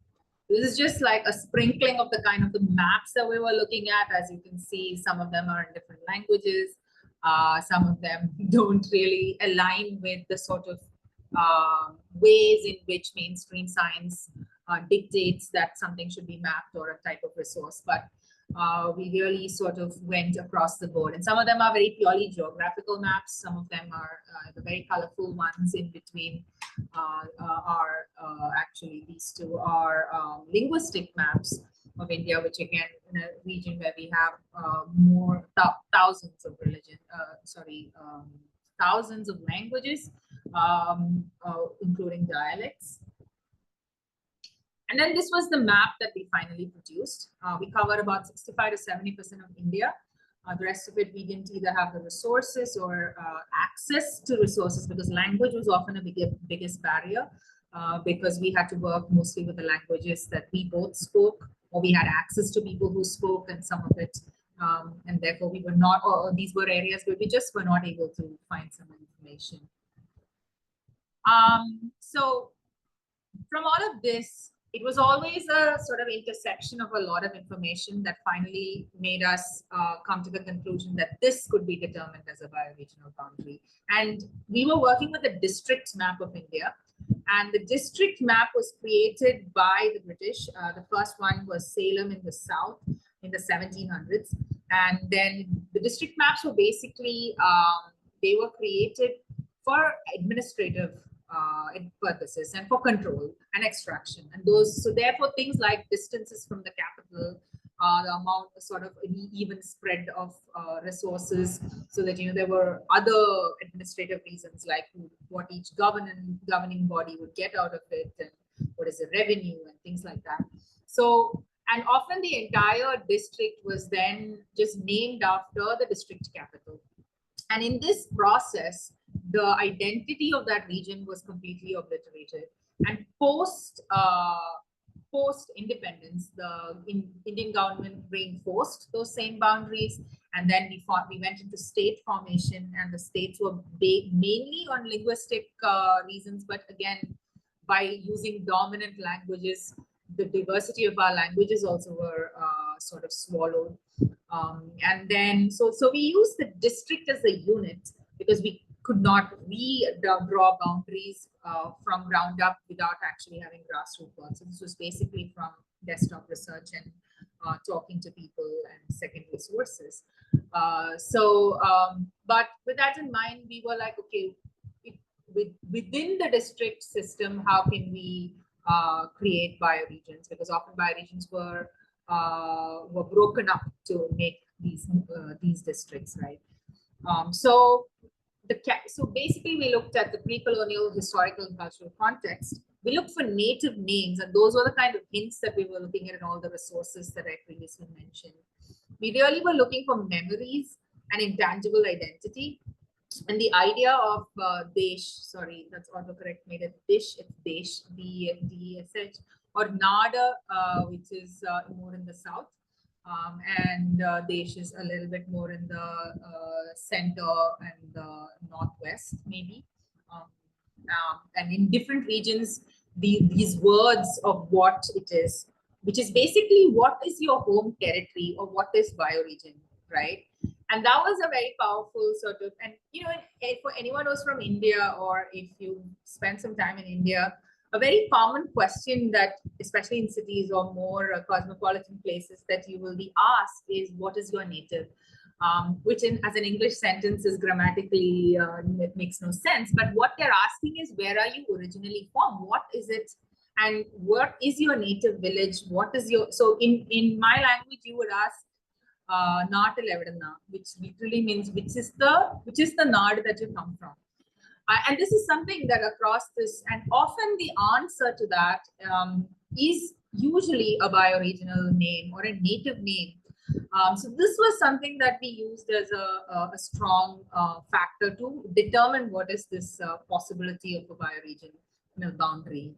This is just like a sprinkling of the kind of the maps that we were looking at. As you can see, some of them are in different languages. Some of them don't really align with the sort of ways in which mainstream science dictates that something should be mapped or a type of resource. But we really sort of went across the board. And some of them are very purely geographical maps. Some of them are the very colorful ones in between actually these two are linguistic maps of India, which again, in a region where we have thousands of thousands of languages, including dialects. And then this was the map that we finally produced. We covered about 65 to 70% of India. The rest of it, we didn't either have the resources or access to resources, because language was often a biggest barrier, because we had to work mostly with the languages that we both spoke, or we had access to people who spoke, and some of it, and therefore we were not, or these were areas where we just were not able to find some information. So from all of this, it was always a sort of intersection of a lot of information that finally made us come to the conclusion that this could be determined as a bioregional boundary. And we were working with a district map of India, and the district map was created by the British. The first one was Salem in the south in the 1700s. And then the district maps were basically, they were created for administrative purposes and for control and extraction, and those, so therefore things like distances from the capital, the amount, sort of an even spread of resources, so that there were other administrative reasons like what each governing body would get out of it, and what is the revenue and things like that. So, and often the entire district was then just named after the district capital, and in this process the identity of that region was completely obliterated. And post independence, the Indian government reinforced those same boundaries, and then we went into state formation, and the states were mainly on linguistic reasons, but again, by using dominant languages, the diversity of our languages also were sort of swallowed. And then, so we used the district as a unit, because we could not draw boundaries from ground up without actually having grassroots work. So this was basically from desktop research and talking to people and secondary sources. But with that in mind, we were like, okay, within the district system, how can we create bioregions? Because often bioregions were broken up to make these districts, right? So basically we looked at the pre-colonial historical and cultural context. We looked for native names, and those were the kind of hints that we were looking at in all the resources that I previously mentioned. We really were looking for memories and intangible identity. And the idea of Desh, sorry, that's autocorrect made it Dish, it's Desh, D-E-S-H, or Nada, which is more in the south. And Desh is a little bit more in the center and the northwest, maybe. And in different regions, these words of what it is, which is basically what is your home territory or what is bioregion, right? And that was a very powerful sort of, and for anyone who's from India, or if you spend some time in India, a very common question that, especially in cities or more cosmopolitan places, that you will be asked is, what is your native? Which as an English sentence is grammatically, it makes no sense. But what they're asking is, where are you originally from? What is it? And what is your native village? What is your, so in my language, you would ask, Naat Levedana, which literally means which is the Nard that you come from. And this is something that across this, and often the answer to that is usually a bioregional name or a native name. So this was something that we used as a strong factor to determine what is this possibility of a bioregional boundary.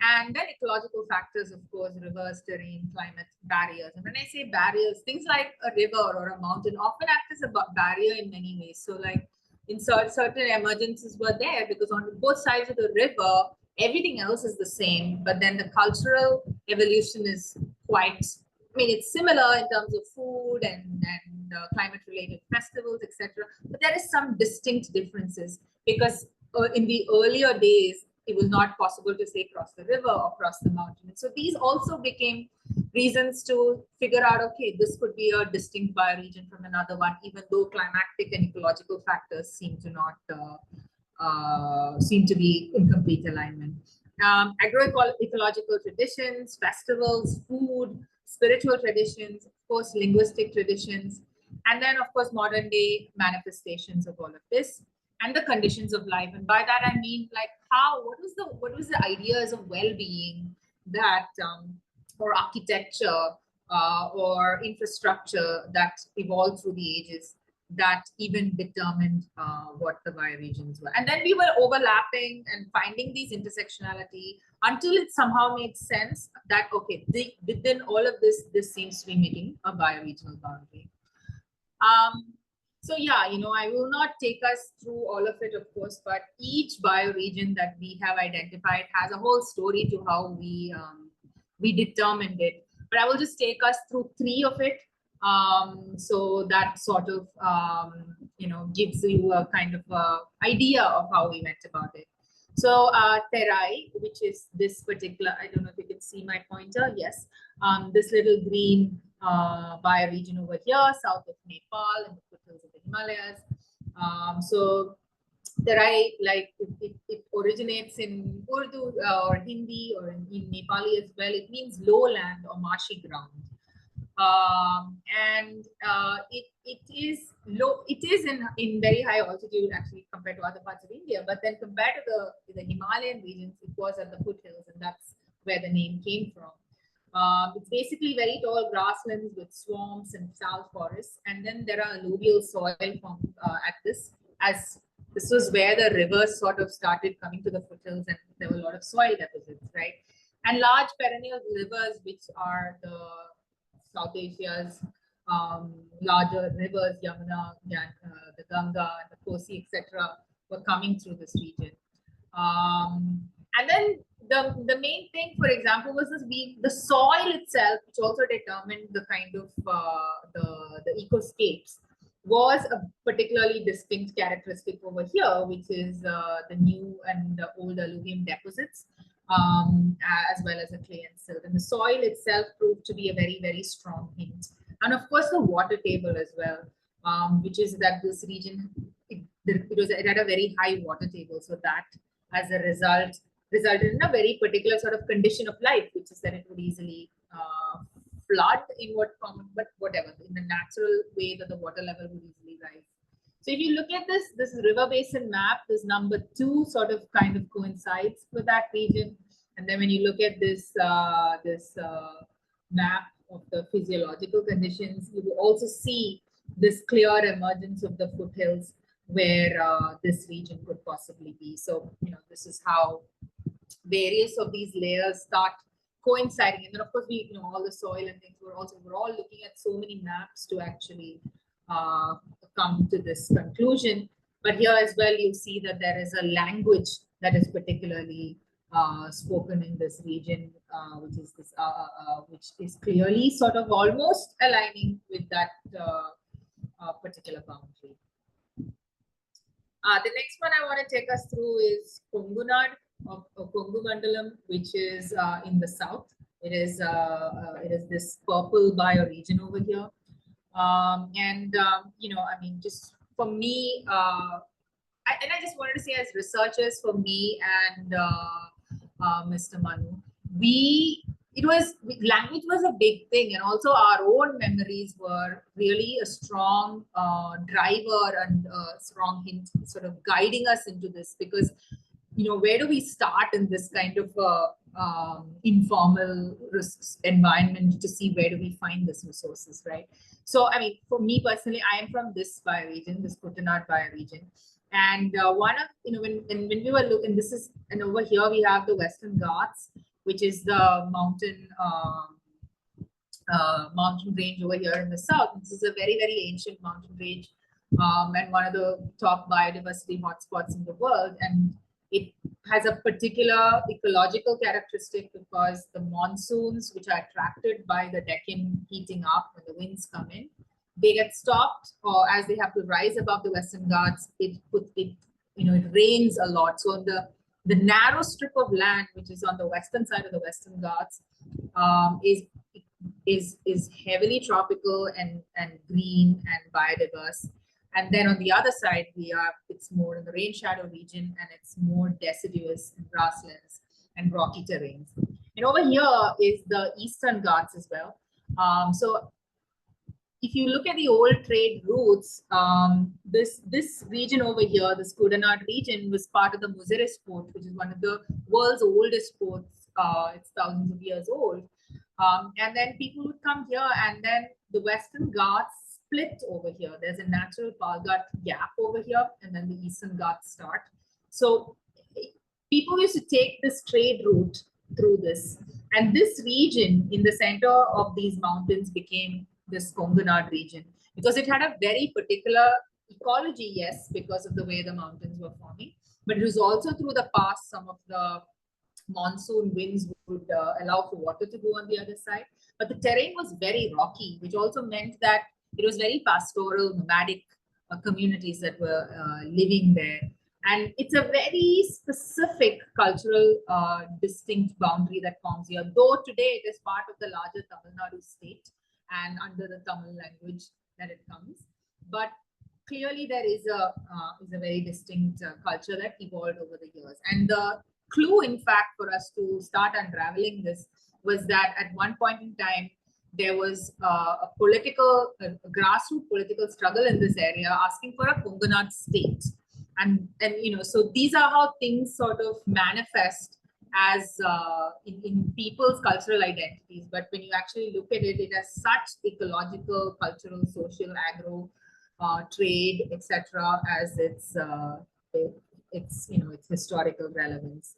And then ecological factors, of course, rivers, terrain, climate, barriers. And when I say barriers, things like a river or a mountain often act as a barrier in many ways. So like in certain emergencies were there because on both sides of the river, everything else is the same. But then the cultural evolution is quite, I mean, it's similar in terms of food and climate-related festivals, etc. But there is some distinct differences because in the earlier days, it was not possible to say cross the river or cross the mountain. And so these also became reasons to figure out, okay, this could be a distinct bioregion from another one, even though climatic and ecological factors seem to be in complete alignment. Agroecological traditions, festivals, food, spiritual traditions, of course, linguistic traditions, and then, of course, modern day manifestations of all of this. And the conditions of life, and by that I mean, like, what was the ideas of well-being that, or architecture, or infrastructure that evolved through the ages that even determined what the bioregions were. And then we were overlapping and finding these intersectionality until it somehow made sense that, okay, within all of this, this seems to be making a bioregional boundary. So yeah, I will not take us through all of it, of course, but each bioregion that we have identified has a whole story to how we determined it. But I will just take us through 3 of it. So that sort of, gives you a kind of idea of how we went about it. So Terai, which is this particular, I don't know if you can see my pointer. Yes, this little green bioregion over here, south of Nepal and the foothills of the Himalayas. So Terai, like it originates in Urdu or Hindi or in Nepali as well. It means lowland or marshy ground. And it is low. It is in very high altitude actually compared to other parts of India. But then compared to the Himalayan regions, it was at the foothills, and that's where the name came from. It's basically very tall grasslands with swamps and sal forests, and then there are alluvial soil formed at this, as this was where the rivers sort of started coming to the foothills, and there were a lot of soil deposits, right? And large perennial rivers, which are the South Asia's larger rivers, Yamuna, the Ganga, and the Kosi, etc., were coming through this region. And then the main thing, for example, was the soil itself, which also determined the kind of the ecoscapes, was a particularly distinct characteristic over here, which is the new and the old alluvium deposits, as well as the clay and silt. And the soil itself proved to be a very, very strong hint. And of course, the water table as well, which is that this region, it had a very high water table. So that, as a result, resulted in a very particular sort of condition of life, which is that it would easily flood in but whatever, in the natural way that the water level would easily rise. So if you look at this river basin map, this number 2 sort of kind of coincides with that region. And then when you look at this map of the physiological conditions, you will also see this clear emergence of the foothills where this region could possibly be. So, this is how various of these layers start coinciding. And then of course we, all the soil and things, we're all looking at so many maps to actually come to this conclusion. But here as well, you see that there is a language that is particularly spoken in this region, which is clearly sort of almost aligning with that particular boundary. The next one I want to take us through is Kongunad of Kongu Mandalam, which is in the south. It is this purple bioregion over here. Just for me, I just wanted to say, as researchers, for me and Mr. Manu, language was a big thing, and also our own memories were really a strong driver and a strong hint, sort of guiding us into this, because where do we start in this kind of informal environment to see where do we find these resources, right? So, for me personally, I am from this bioregion, this Kutanad bioregion. And one of, when we were looking, and over here we have the Western Ghats, which is the mountain range over here in the south. This is a very, very ancient mountain range, and one of the top biodiversity hotspots in the world. And it has a particular ecological characteristic because the monsoons, which are attracted by the Deccan heating up when the winds come in, they get stopped, or as they have to rise above the Western Ghats, it rains a lot. So the narrow strip of land, which is on the western side of the Western Ghats, is heavily tropical and green and biodiverse. And then on the other side, it's more in the rain shadow region, and it's more deciduous grasslands and rocky terrains. And over here is the Eastern Ghats as well. So if you look at the old trade routes, this region over here, the Kudanad region, was part of the Muziris port, which is one of the world's oldest ports. It's thousands of years old. And then people would come here, and then the Western Ghats split over here. There's a natural Palghat gap over here, and then the Eastern Ghats start. So people used to take this trade route through this. And this region in the center of these mountains became this Kongunad region, because it had a very particular ecology, yes, because of the way the mountains were forming, but it was also through the past, some of the monsoon winds would allow for water to go on the other side. But the terrain was very rocky, which also meant that it was very pastoral, nomadic communities that were living there. And it's a very specific cultural distinct boundary that forms here, though today it is part of the larger Tamil Nadu state and under the Tamil language that it comes. But clearly there is a very distinct culture that evolved over the years. And the clue, in fact, for us to start unraveling this was that at one point in time, there was a grassroots political struggle in this area asking for a Kongunad state. And so these are how things sort of manifest as in people's cultural identities. But when you actually look at it, it has such ecological, cultural, social, agro, trade, etc., as its historical relevance.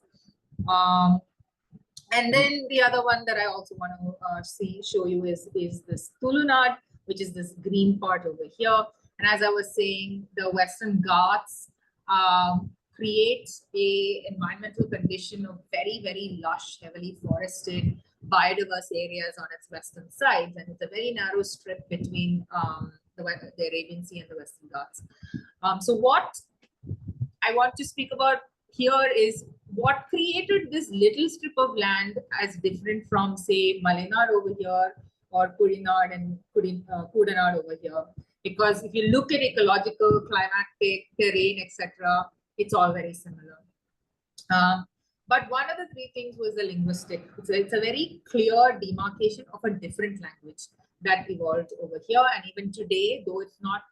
And then the other one that I also want to show you is this Tulunad, which is this green part over here. And as I was saying, the Western Ghats creates a environmental condition of very, very lush, heavily forested, biodiverse areas on its western sides. And it's a very narrow strip between the Arabian Sea and the Western Ghats. So what I want to speak about here is what created this little strip of land as different from, say, Malenad over here or Kudanad and Kudanad over here. because if you look at ecological, climatic, terrain, etc., it's all very similar. But one of the three things was the linguistic. It's a very clear demarcation of a different language that evolved over here. And even today, though it's not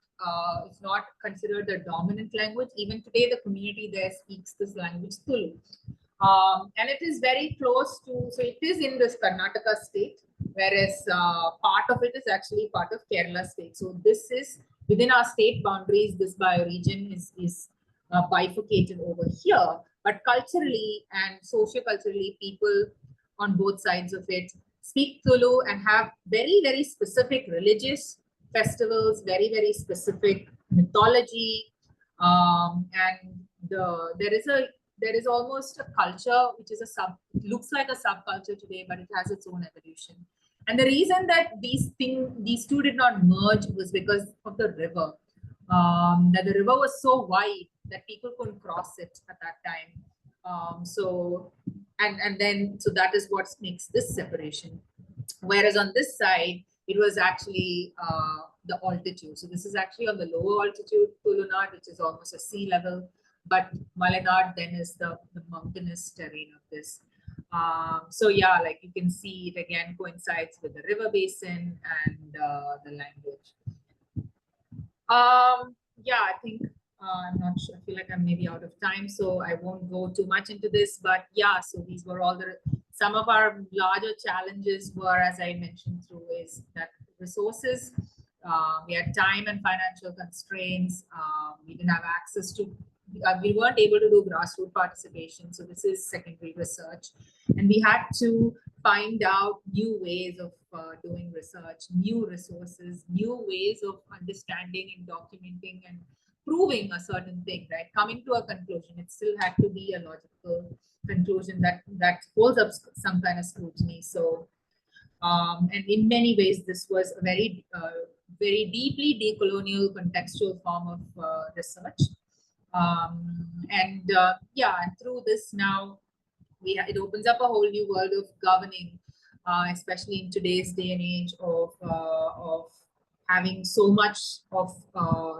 considered the dominant language, even today the community there speaks this language, Tulu. And it is very close to, so it is in this Karnataka state, whereas part of it is actually part of Kerala state. So this is within our state boundaries, this bioregion is bifurcated over here. But culturally and socio-culturally, people on both sides of it speak Tulu and have very, very specific religious festivals, very, very specific mythology. And there is almost a culture which is looks like a subculture today, but it has its own evolution. And the reason that these two did not merge was because of the river. That the river was so wide that people couldn't cross it at that time. So that is what makes this separation. Whereas on this side, it was actually the altitude. So this is actually on the lower altitude, Tulunad, which is almost a sea level, but Malenad then is the mountainous terrain of this. So yeah, like you can see it again coincides with the river basin and the language. Yeah, I think I'm not sure. I feel like I'm maybe out of time, so I won't go too much into this. But yeah, so these were all some of our larger challenges were, as I mentioned through, is that resources. We had time and financial constraints. We didn't have access to. We weren't able to do grassroots participation. So this is secondary research, and we had to find out new ways of doing research, new resources, new ways of understanding and documenting and proving a certain thing, right? Coming to a conclusion, it still had to be a logical conclusion that holds up some kind of scrutiny. So, and in many ways, this was a very, very deeply decolonial contextual form of research. Yeah, and through this now, it opens up a whole new world of governing, especially in today's day and age of having so much of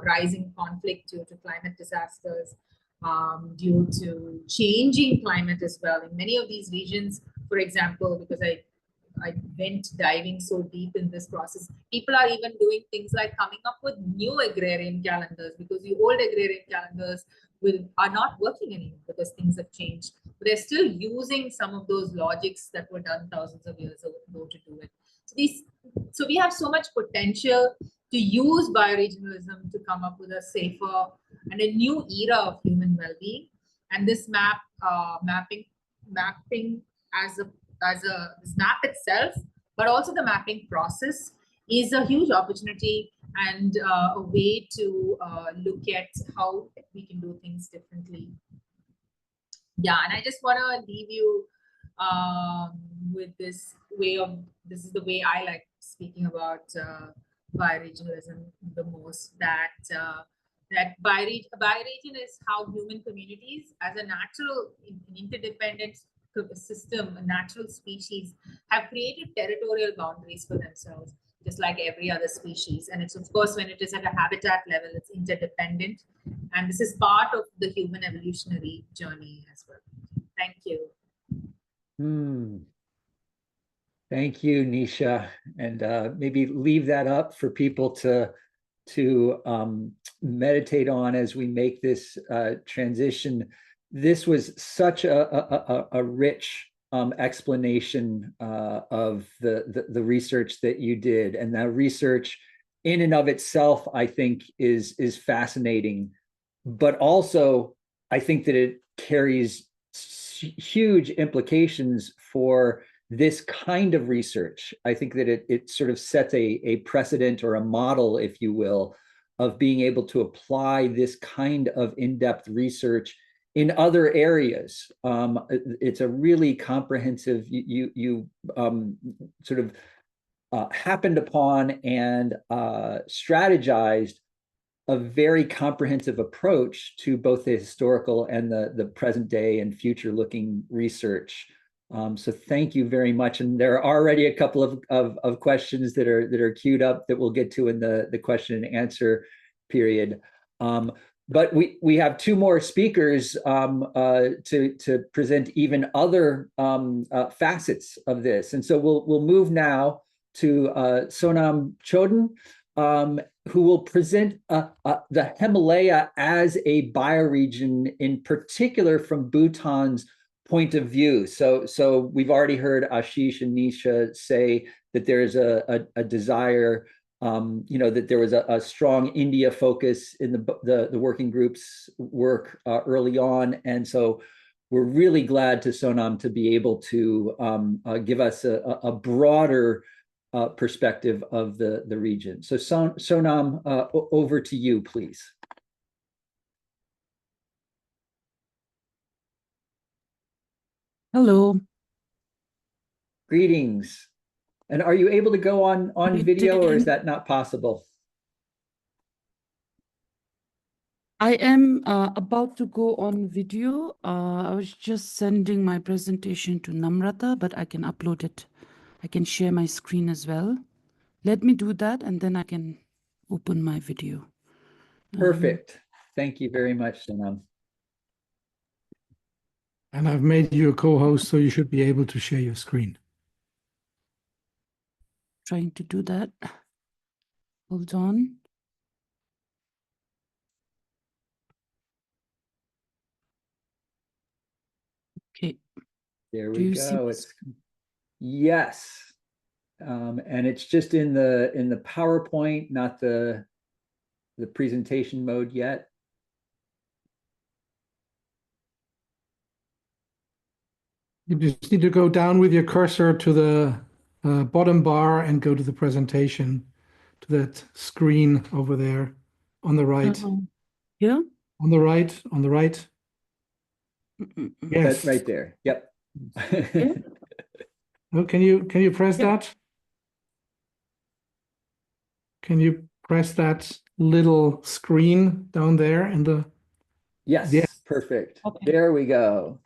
rising conflict due to climate disasters, due to changing climate as well. In many of these regions, for example, because I went diving so deep in this process, people are even doing things like coming up with new agrarian calendars, because the old agrarian calendars are not working anymore because things have changed. But they're still using some of those logics that were done thousands of years ago to do it. So we have so much potential to use bioregionalism to come up with a safer and a new era of human well-being. And this mapping as this map itself, but also the mapping process is a huge opportunity and a way to look at how we can do things differently. Yeah, and I just want to leave you with this is the way I like speaking about bioregionalism the most, that bioregion is how human communities as a natural interdependent system, a natural species, have created territorial boundaries for themselves, just like every other species. And it's, of course, when it is at a habitat level, it's interdependent. And this is part of the human evolutionary journey as well. Thank you. Thank you, Nisha. And maybe leave that up for people to meditate on as we make this transition. This was such a rich explanation of the research that you did, and that research in and of itself, I think, is fascinating. But also, I think that it carries huge implications for this kind of research. I think that it sort of sets a precedent or a model, if you will, of being able to apply this kind of in-depth research in other areas. It's a really comprehensive, you sort of happened upon and strategized a very comprehensive approach to both the historical and the present day and future looking research So thank you very much. And there are already a couple of questions that are queued up that we'll get to in the question and answer period. But we have two more speakers to present even other facets of this. And so we'll move now to Sonam Choden, who will present the Himalaya as a bioregion, in particular from Bhutan's point of view. So we've already heard Ashish and Nisha say that there's a desire, that there was a strong India focus in the working group's work early on. And so we're really glad to Sonam to be able to give us a broader perspective of the region. So Sonam, over to you, please. Hello. Greetings. And are you able to go on video, or is that not possible? I am about to go on video. I was just sending my presentation to Namrata, but I can upload it. I can share my screen as well. Let me do that, and then I can open my video. Perfect. Thank you very much, Sonam. And I've made you a co-host, so you should be able to share your screen. Trying to do that. Hold on. Okay. There Do we you see go. this? Yes. And it's just in the PowerPoint, not the presentation mode yet. You just need to go down with your cursor to the bottom bar and go to the presentation, to that screen over there on the right. Yeah? On the right, on the right. Yes. That's right there. Yep. Yeah. Oh, can you press Yeah. that? Can you press that little screen down there in the Yes, Yes. perfect. Okay. There we go.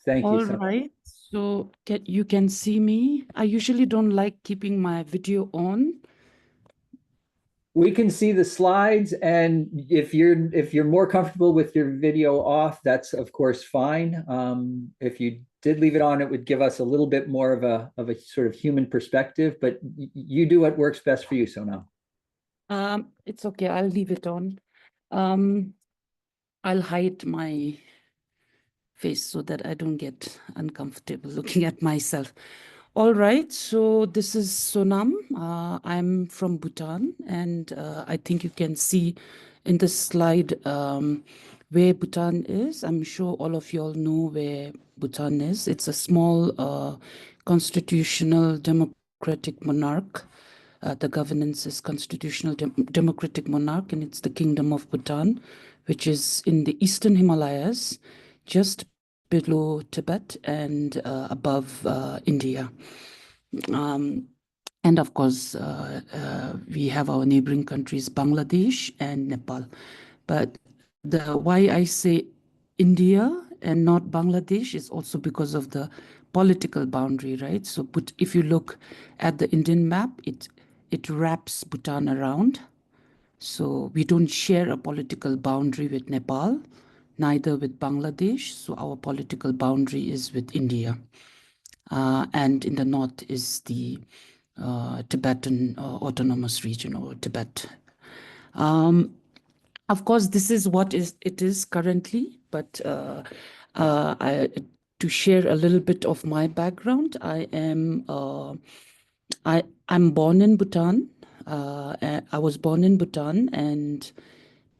Thank you, All Sonam. right. So you can see me. I usually don't like keeping my video on. We can see the slides, and if you're more comfortable with your video off, that's of course fine. If you did leave it on, it would give us a little bit more of a sort of human perspective, but you do what works best for you, Sonam. It's okay. I'll leave it on. I'll hide my face so that I don't get uncomfortable looking at myself. All right, so this is Sonam. I'm from Bhutan, and I think you can see in the slide where Bhutan is. I'm sure all of you all know where Bhutan is. It's a small constitutional democratic monarch. The governance is constitutional democratic monarch, and it's the Kingdom of Bhutan, which is in the eastern Himalayas, just below Tibet and above India. And of course, we have our neighboring countries, Bangladesh and Nepal. But why I say India and not Bangladesh is also because of the political boundary, right? So if you look at the Indian map, it wraps Bhutan around. So we don't share a political boundary with Nepal, neither with Bangladesh. So our political boundary is with India. And in the north is the Tibetan Autonomous Region, or Tibet. Of course, this is what it is currently, but to share a little bit of my background, I'm born in Bhutan. I was born in Bhutan, and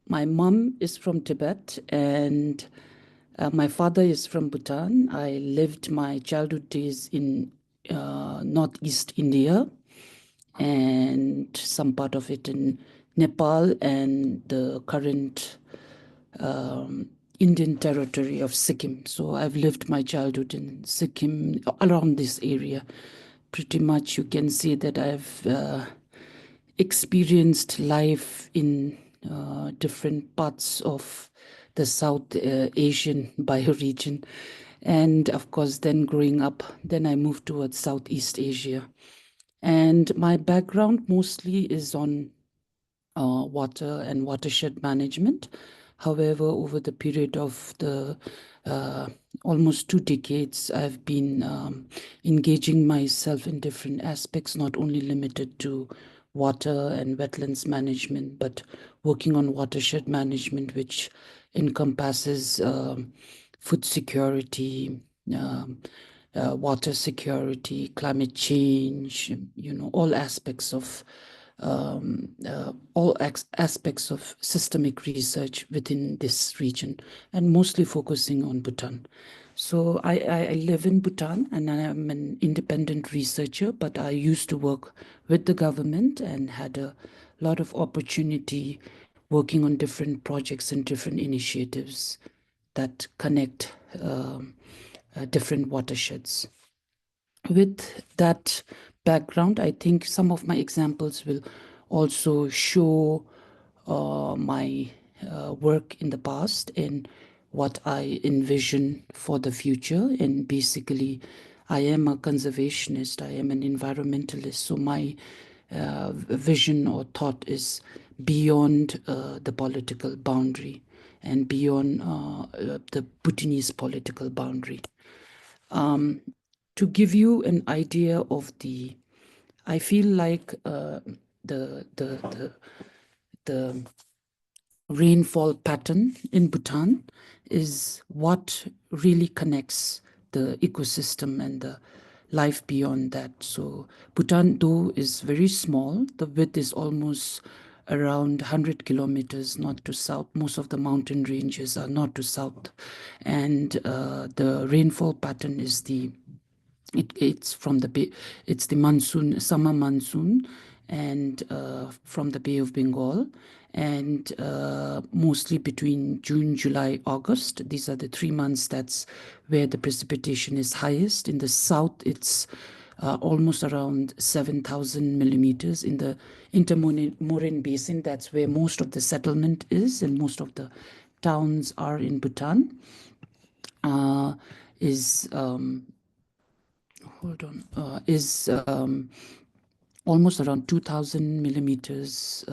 my mom is from Tibet, and my father is from Bhutan. I lived my childhood days in northeast India, and some part of it in Nepal and the current Indian territory of Sikkim. So I've lived my childhood in Sikkim, around this area. Pretty much you can see that I've experienced life in different parts of the South Asian bioregion. And of course, then growing up, then I moved towards Southeast Asia. And my background mostly is on water and watershed management. However, over the period of the almost 2 decades, I've been engaging myself in different aspects, not only limited to water and wetlands management, but working on watershed management, which encompasses food security, water security, climate change, all aspects of aspects of systemic research within this region, and mostly focusing on Bhutan. So I live in Bhutan and I am an independent researcher, but I used to work with the government and had a lot of opportunity working on different projects and different initiatives that connect different watersheds. With that background, I think some of my examples will also show my work in the past and what I envision for the future. And basically, I am a conservationist, I am an environmentalist. So my vision or thought is beyond the political boundary and beyond the Bhutanese political boundary. To give you an idea of I feel like the rainfall pattern in Bhutan is what really connects the ecosystem and the life beyond that. So Bhutan, though, is very small. The width is almost around 100 kilometers north to south. Most of the mountain ranges are north to south. And the rainfall pattern is it's from it's the monsoon, summer monsoon, and from the Bay of Bengal, and mostly between June, July, August. These are the 3 months that's where the precipitation is highest. In the south, it's almost around 7,000 millimeters. In the Intermoraine Basin, that's where most of the settlement is and most of the towns are in Bhutan. Is almost around 2,000 millimeters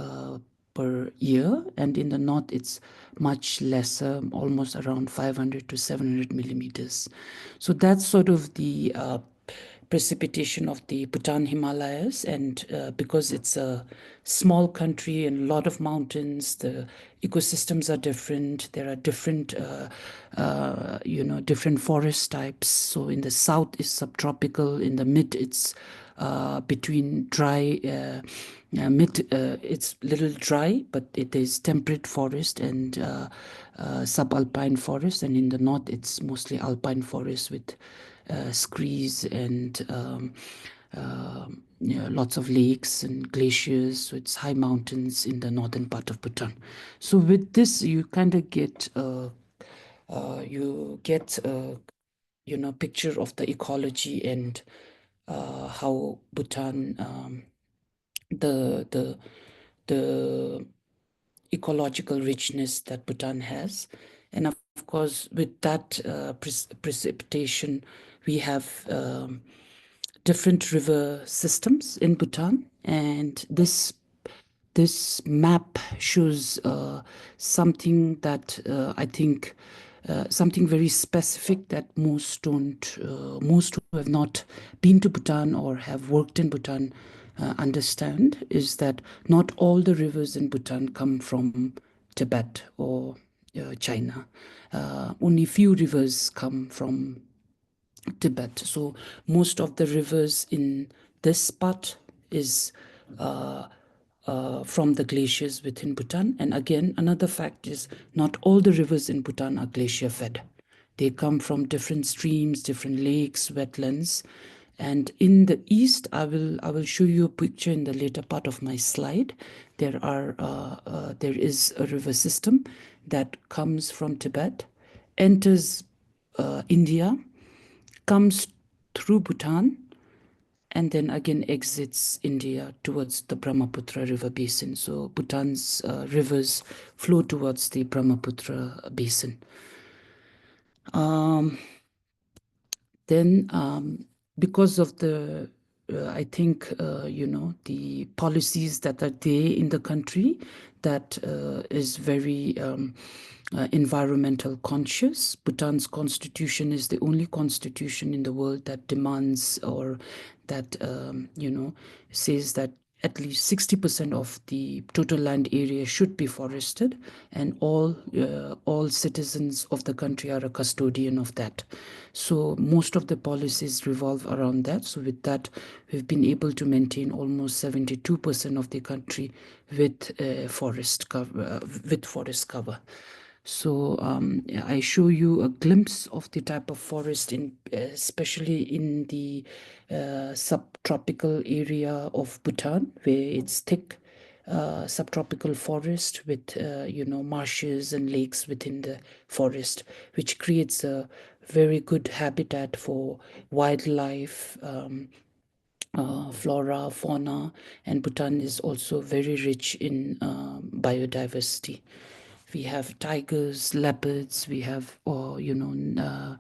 per year, and in the north it's much lesser, almost around 500 to 700 millimeters. So that's sort of the precipitation of the Bhutan Himalayas, and because it's a small country and a lot of mountains, the ecosystems are different. There are different different forest types. So in the south is subtropical, in the mid it's between dry, it's little dry, but it is temperate forest and subalpine forest, and in the north it's mostly alpine forest with screes and lots of lakes and glaciers. So it's high mountains in the northern part of Bhutan. So with this, you kind of get picture of the ecology and how Bhutan, the ecological richness that Bhutan has. And of course, with that precipitation, we have different river systems in Bhutan. And this map shows something that I think something very specific that most who have not been to Bhutan or have worked in Bhutan understand, is that not all the rivers in Bhutan come from Tibet or China. Only few rivers come from Tibet. So most of the rivers in this part is from the glaciers within Bhutan. And again, another fact is not all the rivers in Bhutan are glacier fed. They come from different streams, different lakes, wetlands. And in the east, I will show you a picture in the later part of my slide. There is a river system that comes from Tibet, enters India, comes through Bhutan, and then again exits India towards the Brahmaputra River Basin. So Bhutan's rivers flow towards the Brahmaputra Basin. Then, because of the, I think, the policies that are there in the country that is very environmental conscious. Bhutan's constitution is the only constitution in the world that demands or that, says that at least 60% of the total land area should be forested, and all citizens of the country are a custodian of that. So most of the policies revolve around that. So with that, we've been able to maintain almost 72% of the country with forest cover. So I show you a glimpse of the type of forest, especially in the subtropical area of Bhutan, where it's thick subtropical forest with marshes and lakes within the forest, which creates a very good habitat for wildlife, flora, fauna, and Bhutan is also very rich in biodiversity. We have tigers, leopards. We have, 9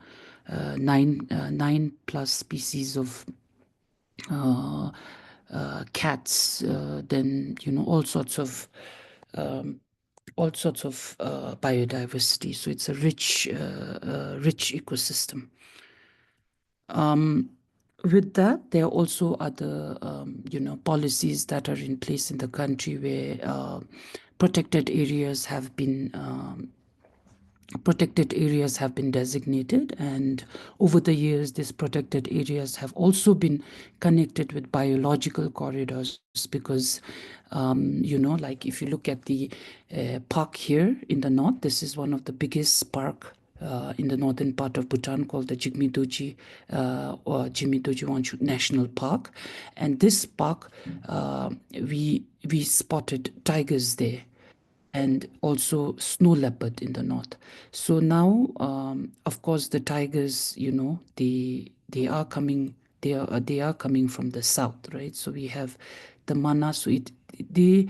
plus species of cats. Then all sorts of biodiversity. So it's a rich ecosystem. With that, there are also other, policies that are in place in the country where protected areas have been designated, and over the years these protected areas have also been connected with biological corridors, because like if you look at the park here in the north, this is one of the biggest park in the northern part of Bhutan, called the Jigme-Dorji or Jigme-Dorji Wanchuk National Park. And this park, we spotted tigers there, and also snow leopard in the north. So now, of course, the tigers, they are coming. They are coming from the south, right? So we have the mana. So they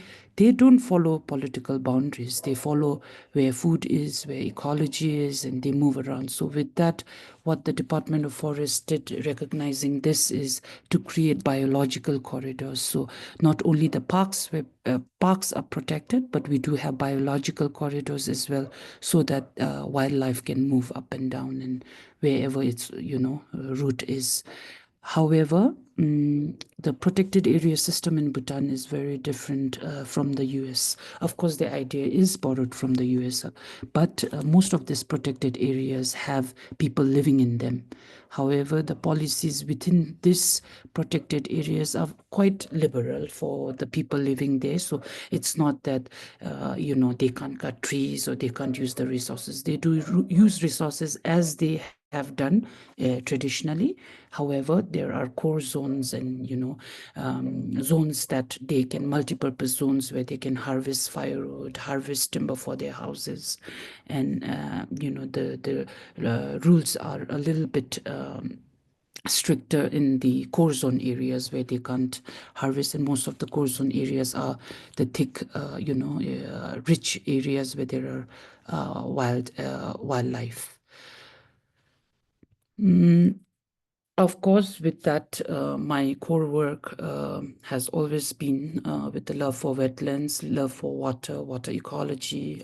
don't follow political boundaries. They follow where food is, where ecology is, and they move around. So with that, what the Department of Forest did, recognizing this, is to create biological corridors. So not only the parks are protected, but we do have biological corridors as well, so that wildlife can move up and down and wherever its route is. However, the protected area system in Bhutan is very different from the US. Of course, the idea is borrowed from the US, but most of these protected areas have people living in them. However, the policies within these protected areas are quite liberal for the people living there. So it's not that, they can't cut trees or they can't use the resources. They do use resources as they have done traditionally. However, there are core zones and zones that they can, multi-purpose zones where they can harvest firewood, harvest timber for their houses, and the rules are a little bit stricter in the core zone areas where they can't harvest, and most of the core zone areas are the thick, rich areas where there are wildlife. Of course, with that, my core work has always been with the love for wetlands, love for water ecology,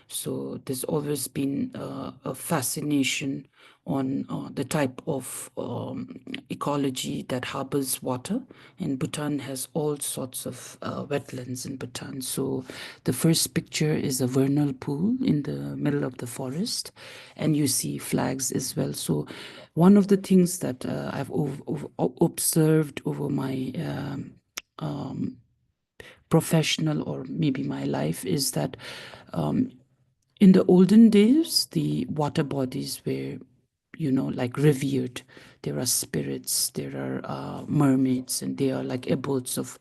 So there's always been a fascination on the type of ecology that harbors water. And Bhutan has all sorts of wetlands in Bhutan. So the first picture is a vernal pool in the middle of the forest, and you see flags as well. So one of the things that I've observed over my professional, or maybe my life, is that in the olden days, the water bodies were, like revered. There are spirits, there are mermaids, and they are like abodes of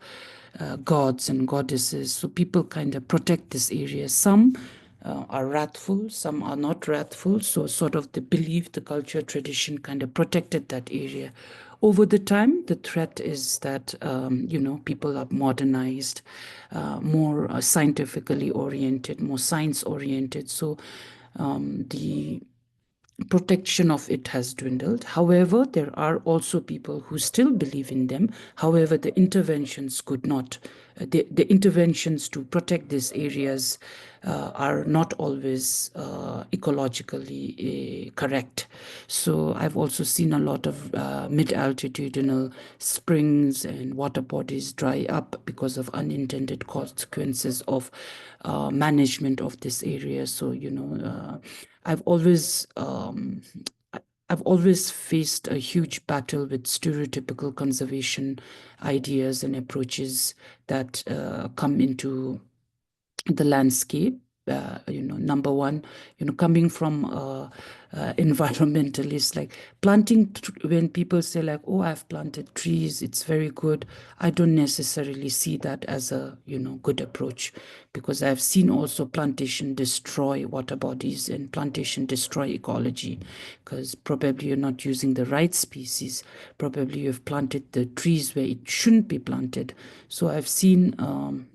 gods and goddesses. So people kind of protect this area. Some are wrathful, some are not wrathful. So sort of the belief, the culture, tradition kind of protected that area. Over the time, the threat is that, people are modernized, more scientifically oriented, more science oriented. So the protection of it has dwindled. However, there are also people who still believe in them. However, the interventions could not, the interventions to protect these areas are not always ecologically correct. So I've also seen a lot of mid-altitudinal springs and water bodies dry up because of unintended consequences of management of this area. So, you know, I've always faced a huge battle with stereotypical conservation ideas and approaches that come into the landscape. You know, number one, you know, coming from environmentalists, like planting, when people say like, oh, I've planted trees, it's very good. I don't necessarily see that as a, you know, good approach, because I've seen also plantation destroy water bodies and plantation destroy ecology, because probably you're not using the right species. Probably you've planted the trees where it shouldn't be planted. So I've seen,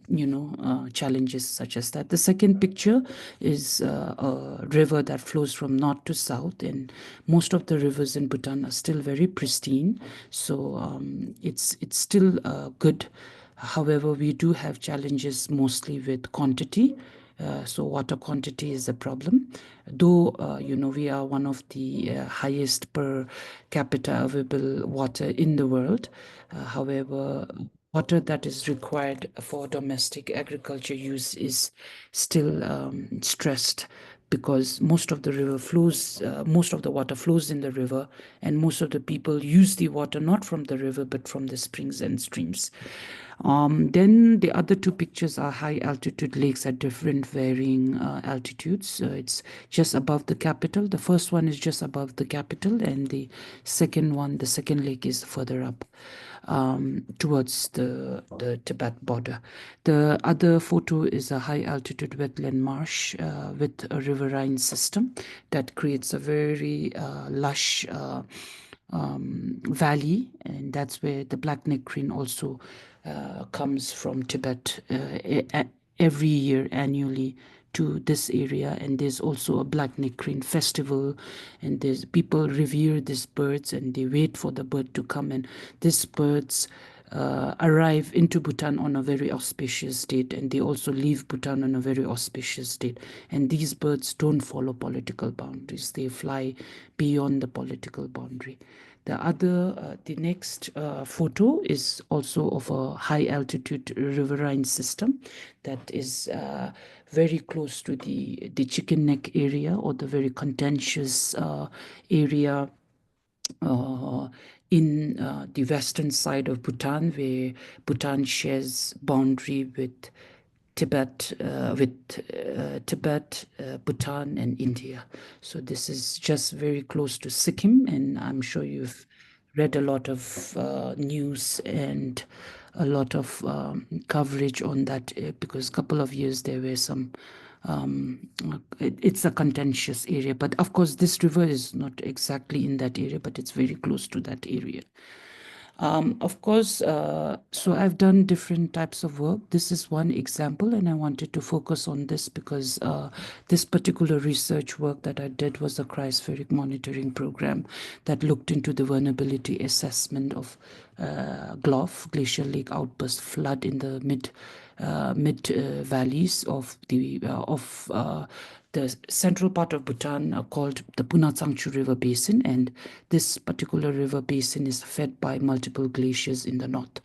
you know, challenges such as that. The second picture is a river that flows from north to south, and most of the rivers in Bhutan are still very pristine. So it's still good. However, we do have challenges mostly with quantity. So water quantity is a problem. Though, you know, we are one of the highest per capita available water in the world. However, water that is required for domestic agriculture use is still stressed, because most of the river flows, most of the water flows in the river, and most of the people use the water not from the river but from the springs and streams. Then the other two pictures are high altitude lakes at different varying altitudes. It's just above the capital. The first one is just above the capital, and the second lake is further up towards the Tibet border. The other photo is a high altitude wetland marsh with a riverine system that creates a very lush valley, and that's where the black neck crane also comes from Tibet every year annually to this area. And there's also a black neck crane festival, and there's people revere these birds and they wait for the bird to come, and these birds arrive into Bhutan on a very auspicious date, and they also leave Bhutan on a very auspicious date. And these birds don't follow political boundaries, they fly beyond the political boundary. The next photo is also of a high altitude riverine system that is very close to the Chicken Neck area, or the very contentious area in the western side of Bhutan, where Bhutan shares boundary with Tibet, Bhutan, and India. So this is just very close to Sikkim, and I'm sure you've read a lot of news and a lot of coverage on that, because a couple of years there were some. It's a contentious area, but of course this river is not exactly in that area, but it's very close to that area. Of course, so I've done different types of work. This is one example, and I wanted to focus on this because this particular research work that I did was a cryospheric monitoring program that looked into the vulnerability assessment of GLOF, Glacial Lake Outburst flood in the mid valleys of the central part of Bhutan, called the Punachangchu River Basin, and this particular river basin is fed by multiple glaciers in the north.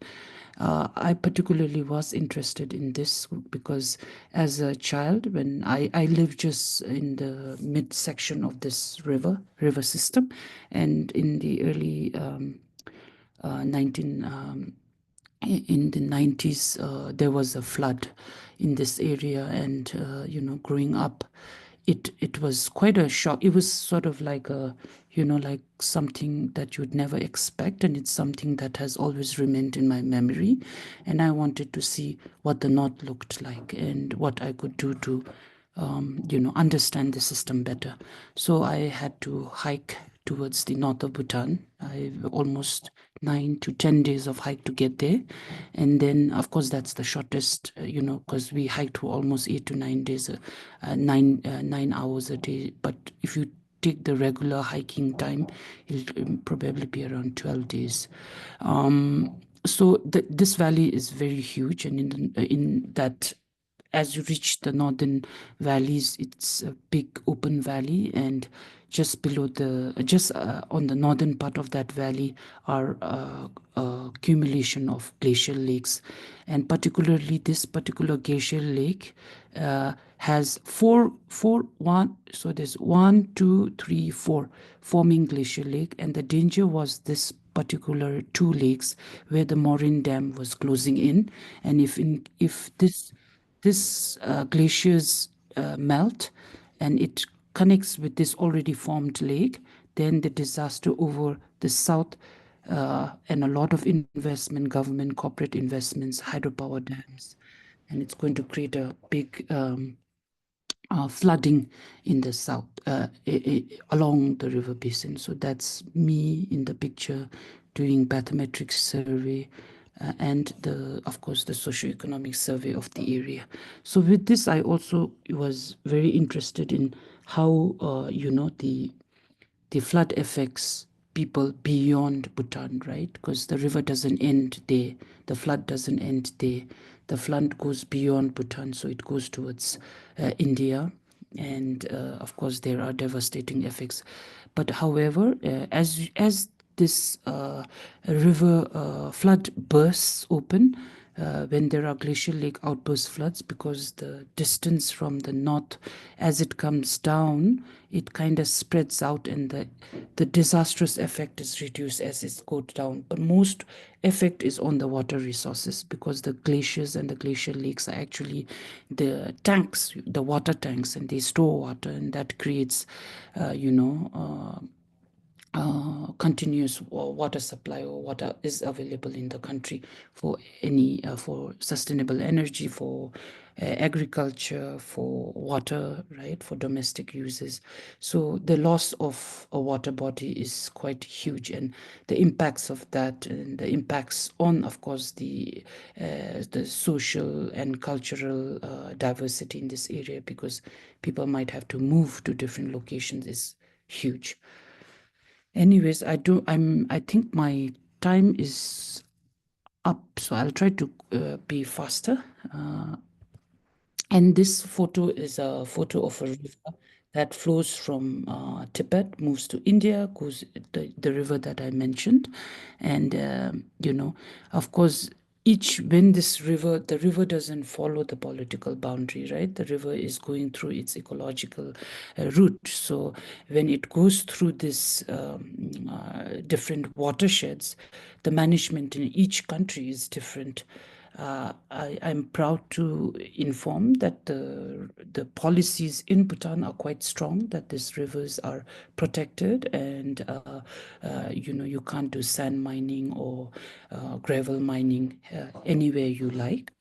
I particularly was interested in this because as a child, when I lived just in the midsection of this river system, and in the early in the 90s, there was a flood in this area, and you know, growing up, it was quite a shock. It was sort of like a, you know, like something that you would never expect, and it's something that has always remained in my memory. And I wanted to see what the north looked like and what I could do to you know, understand the system better. So I had to hike towards the north of Bhutan. I almost 9 to 10 days of hike to get there, and then of course that's the shortest, you know, because we hiked for almost 8 to 9 days, 9 hours a day. But if you take the regular hiking time, it'll probably be around 12 days. So this valley is very huge, and in that, as you reach the northern valleys, it's a big open valley, and just below on the northern part of that valley are accumulation of glacial lakes, and particularly this particular glacial lake has so there's 1, 2, 3, 4 forming glacial lake, and the danger was this particular 2 lakes where the Moraine Dam was closing in, and if this glaciers melt and it connects with this already formed lake, then the disaster over the south and a lot of investment, government, corporate investments, hydropower dams, and it's going to create a big flooding in the south along the river basin. So that's me in the picture doing bathymetric survey and of course the socioeconomic survey of the area. So with this, I also was very interested in how the flood affects people beyond Bhutan, right? Because the river doesn't end there, the flood doesn't end there. The flood goes beyond Bhutan, so it goes towards India, and of course there are devastating effects. But however, as this river flood bursts open, when there are glacial lake outburst floods, because the distance from the north, as it comes down, it kind of spreads out, and the disastrous effect is reduced as it goes down. But most effect is on the water resources, because the glaciers and the glacial lakes are actually the tanks, the water tanks, and they store water, and that creates, continuous water supply, or water is available in the country for any for sustainable energy, for agriculture, for water, right, for domestic uses. So the loss of a water body is quite huge, and the impacts of that, and the impacts on, of course, the social and cultural diversity in this area, because people might have to move to different locations, is huge. Anyways, I think my time is up, so I'll try to be faster. And this photo is a photo of a river that flows from Tibet, moves to India, goes the river that I mentioned. And, of course, when the river doesn't follow the political boundary, right? The river is going through its ecological route. So when it goes through this different watersheds, the management in each country is different. I'm proud to inform that the policies in Bhutan are quite strong, that these rivers are protected, and you can't do sand mining or gravel mining anywhere you like.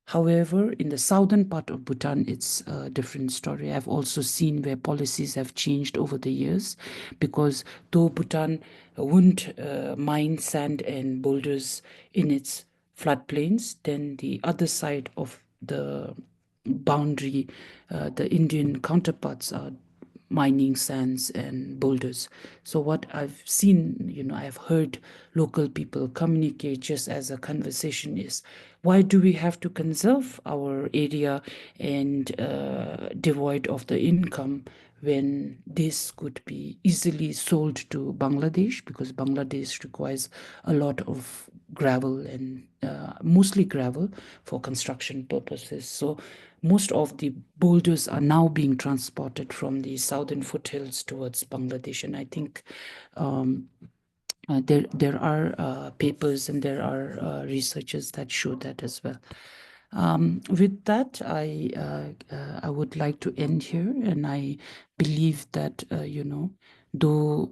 However, in the southern part of Bhutan, it's a different story. I've also seen where policies have changed over the years, because though Bhutan wouldn't mine sand and boulders in its floodplains, then the other side of the boundary, the Indian counterparts are mining sands and boulders. So what I've seen, I've heard local people communicate just as a conversation is, why do we have to conserve our area and devoid of the income, when this could be easily sold to Bangladesh, because Bangladesh requires a lot of gravel, and mostly gravel for construction purposes. So most of the boulders are now being transported from the southern foothills towards Bangladesh, and I think there are papers and there are researchers that show that as well. With that, I would like to end here, and I believe that though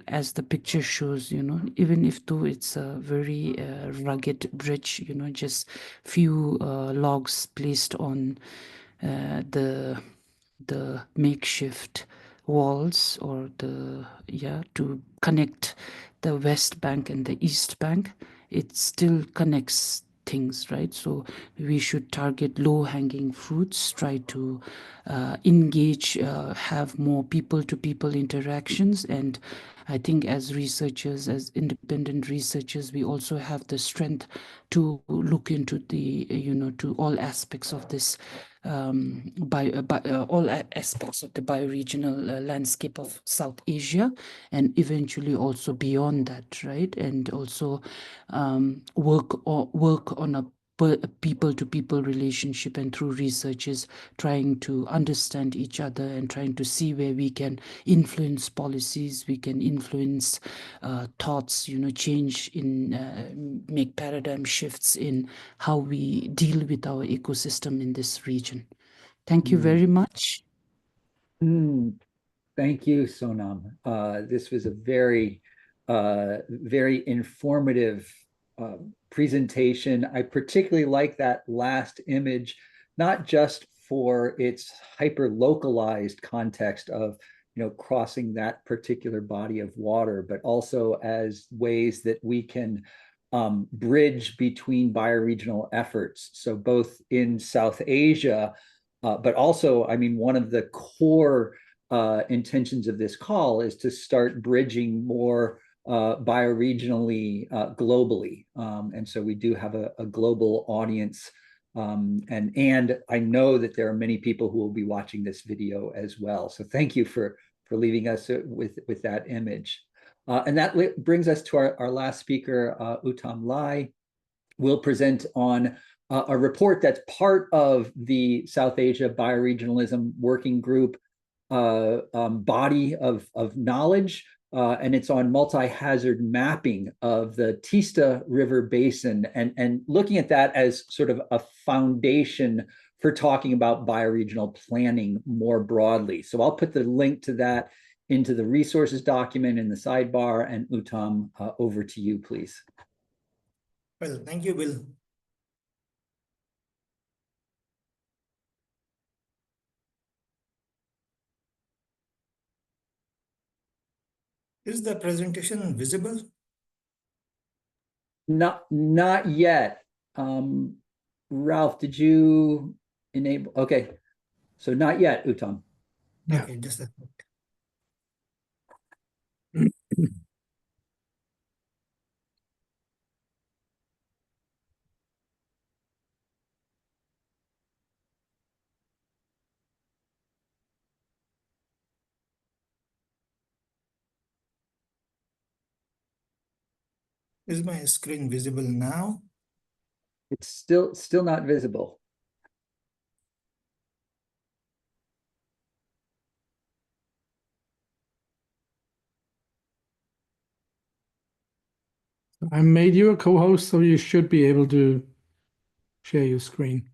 as the picture shows, even if though it's a very rugged bridge, just few logs placed on the makeshift walls, or to connect the west bank and the east bank, it still connects things, right? So we should target low-hanging fruits, try to engage, have more people-to-people interactions. And I think as researchers, as independent researchers, we also have the strength to look into the, to all aspects of this, all aspects of the bioregional landscape of South Asia, and eventually also beyond that, right? And also work on a people-to-people relationship, and through researches trying to understand each other and trying to see where we can influence policies, we can influence thoughts, change in, make paradigm shifts in how we deal with our ecosystem in this region. Thank you very much. Thank you, Sonam. This was a very informative presentation. I particularly like that last image, not just for its hyper-localized context of crossing that particular body of water, but also as ways that we can bridge between bioregional efforts. So both in South Asia, but also, I mean, one of the core intentions of this call is to start bridging more bioregionally globally. And so we do have a global audience. And I know that there are many people who will be watching this video as well. So thank you for leaving us with that image. And that brings us to our last speaker, Uttam Lai. Will present on a report that's part of the South Asia Bioregionalism Working Group body of knowledge, and it's on multi-hazard mapping of the Teesta River Basin, and looking at that as sort of a foundation for talking about bioregional planning more broadly. So I'll put the link to that into the resources document in the sidebar, and Uttam, over to you, please. Well, thank you, Bill. Is the presentation visible? Not yet. Ralph, did you enable? Okay, so not yet, Uttam. Yeah. Okay, just a second. Is my screen visible now? It's still not visible. I made you a co-host, so you should be able to share your screen.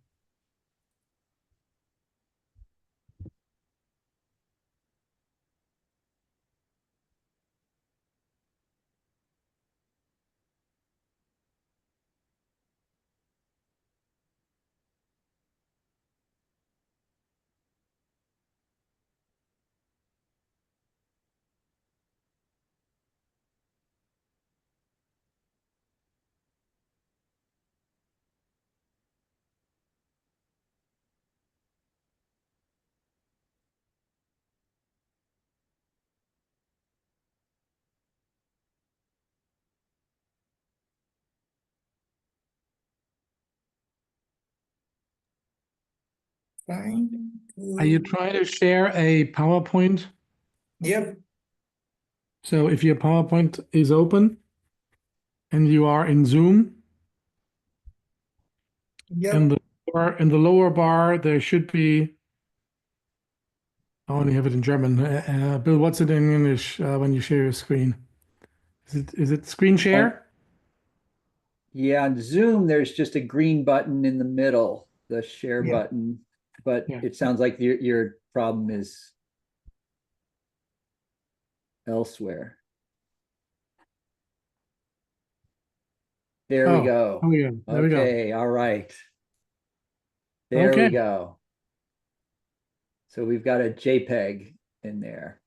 Fine. Are you trying to share a PowerPoint? Yep. So if your PowerPoint is open and you are in Zoom, Yep. in the lower bar, there should be, I only have it in German. Bill, what's it in English when you share your screen? Is it screen share? Yeah, on Zoom, there's just a green button in the middle, the share Yeah. button, but Yeah. it sounds like your problem is elsewhere. There we go. Oh, yeah. There we go. Okay, all right. There we Okay. go. So we've got a JPEG in there.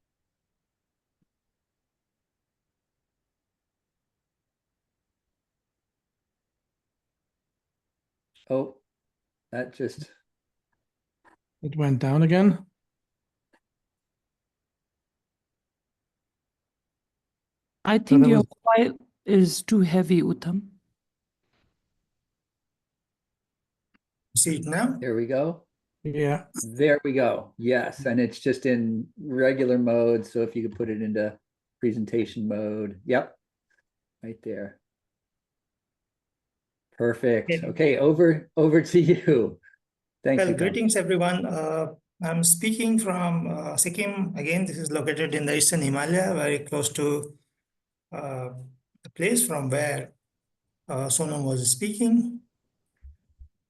Oh, that just, It went down again. I think that your was- file is too heavy, Uttam. See it now? there we go. Yeah. There we go. Yes, and it's just in regular mode. So if you could put it into presentation mode. Yep, right there. Perfect. Okay. Okay, over to you. Thanks, Well, Uttam. greetings, everyone. I'm speaking from Sikkim. Again, this is located in the eastern Himalaya, very close to the place from where Sonam was speaking.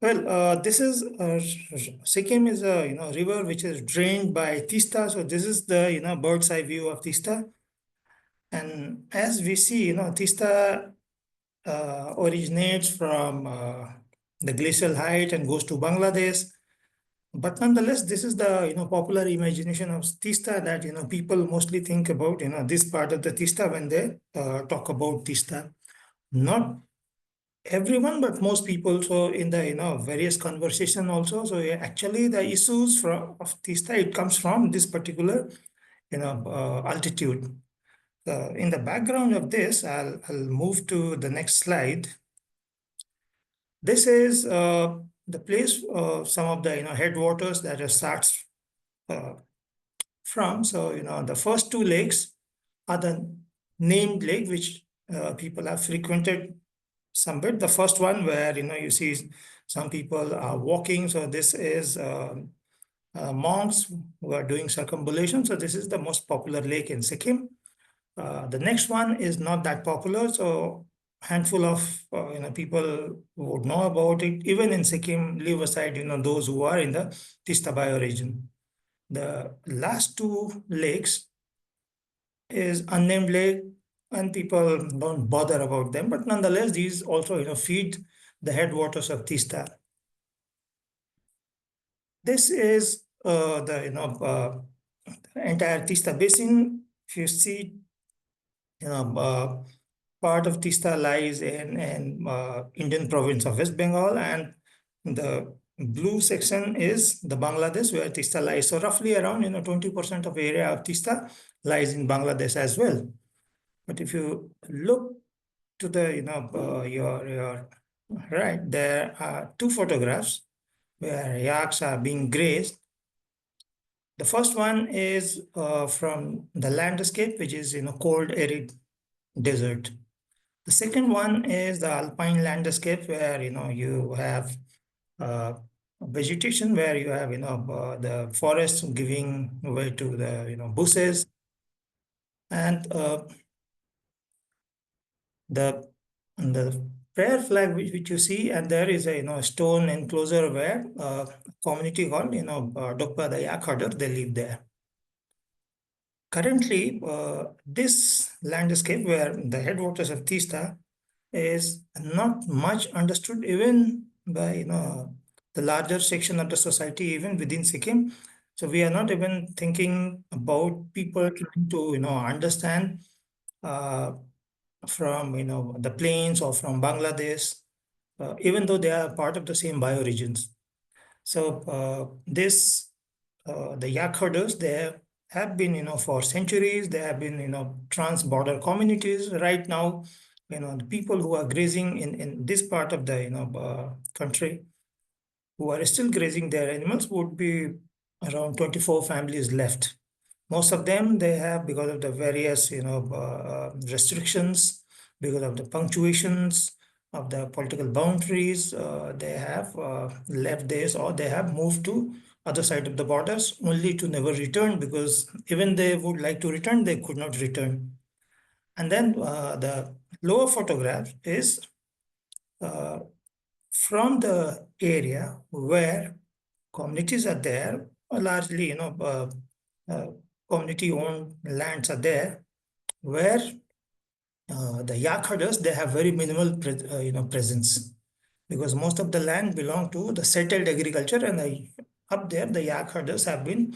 Well, this is Sikkim is a river which is drained by Teesta. So this is the bird's eye view of Teesta. And as we see, Teesta originates from the glacial height and goes to Bangladesh. But nonetheless, this is the popular imagination of Teesta that people mostly think about this part of the Teesta when they talk about Teesta. Not everyone, but most people. So in the various conversation also. So actually, the issues of Teesta, it comes from this particular altitude. In the background of this, I'll move to the next slide. This is the place, some of the headwaters that it starts from. So the first two lakes are the named lake which people have frequented some bit. The first one where you see some people are walking. So this is monks who are doing circumambulation. So this is the most popular lake in Sikkim. The next one is not that popular, so handful of people would know about it. Even in Sikkim, leave aside those who are in the Teesta bioregion. The last two lakes is unnamed lake, and people don't bother about them. But nonetheless, these also feed the headwaters of Teesta. This is the entire Teesta basin. If you see, part of Teesta lies in Indian province of West Bengal, and the blue section is the Bangladesh where Teesta lies. So roughly around 20% of area of Teesta lies in Bangladesh as well. But if you look to the your right, there are two photographs where yaks are being grazed. The first one is from the landscape, which is cold, arid desert. The second one is the alpine landscape where you have vegetation, where you have the forest giving way to the bushes, and the prayer flag which you see, and there is a stone enclosure where community called Dokpa the Yak Herder, they live there. Currently, this landscape where the headwaters of Teesta is not much understood even by the larger section of the society, even within Sikkim. So we are not even thinking about people trying to understand from the plains or from Bangladesh, even though they are part of the same bioregions. So the yak herders, they have been for centuries. They have been trans-border communities. Right now, the people who are grazing in this part of the country, who are still grazing their animals, would be around 24 families left. Most of them, they have, because of the various restrictions, because of the punctuations of the political boundaries, they have left this, or they have moved to other side of the borders, only to never return, because even they would like to return, they could not return. And then the lower photograph is from the area where communities are there, largely community-owned lands are there, where the yak herders, they have very minimal presence, because most of the land belong to the settled agriculture, and up there the yak herders have been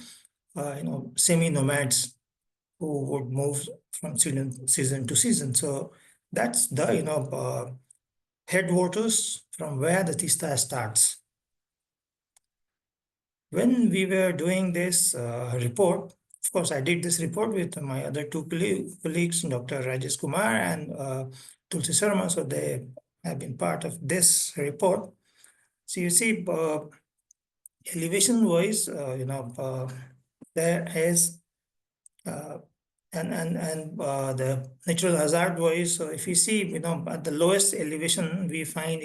semi-nomads who would move from season to season. So that's the headwaters from where the Teesta starts. When we were doing this report, of course, I did this report with my other two colleagues, Dr. Rajesh Kumar and Tulsi Sharma, so they have been part of this report. So you see, elevation-wise, there is the natural hazard wise. So if you see, at the lowest elevation, we find,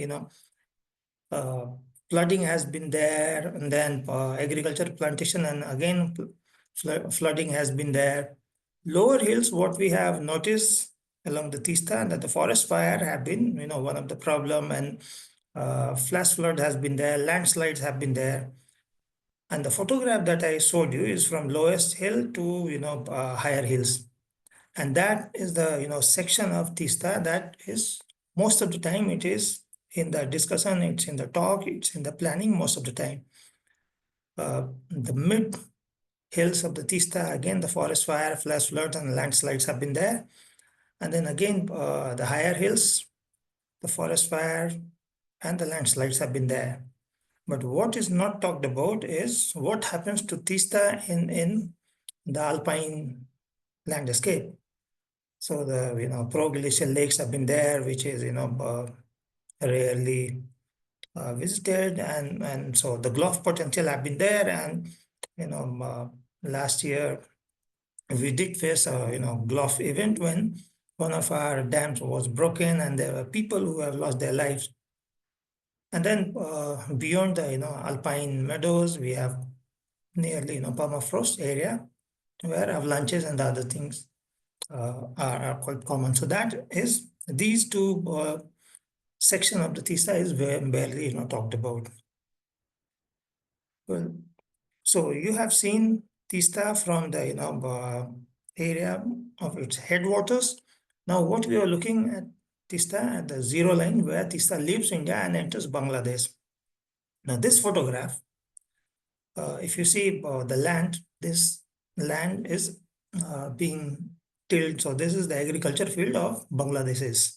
flooding has been there, and then agriculture plantation, and again, flooding has been there. Lower hills, what we have noticed along the Teesta, that the forest fire have been, one of the problem, and flash flood has been there, landslides have been there. And the photograph that I showed you is from lowest hill to, higher hills. And that is the, section of Teesta that is, most of the time it is in the discussion, it's in the talk, it's in the planning most of the time. The mid hills of the Teesta, again, the forest fire, flash floods and landslides have been there. And then again, the higher hills, the forest fire and the landslides have been there. But what is not talked about is what happens to Teesta in the alpine landscape. So the pro-glacial lakes have been there, which is rarely visited, and so the Gulf potential have been there, and last year we did face a Gulf event when one of our dams was broken, and there were people who have lost their lives. And then beyond the alpine meadows, we have nearly permafrost area where avalanches and the other things are quite common. So that is these two section of the Teesta is barely talked about. Well, so you have seen Teesta from the area of its headwaters. Now what we are looking at Teesta at the zero line where Teesta leaves India and enters Bangladesh. Now this photograph, if you see the land, this land is being tilled. So this is the agriculture field of Bangladesh,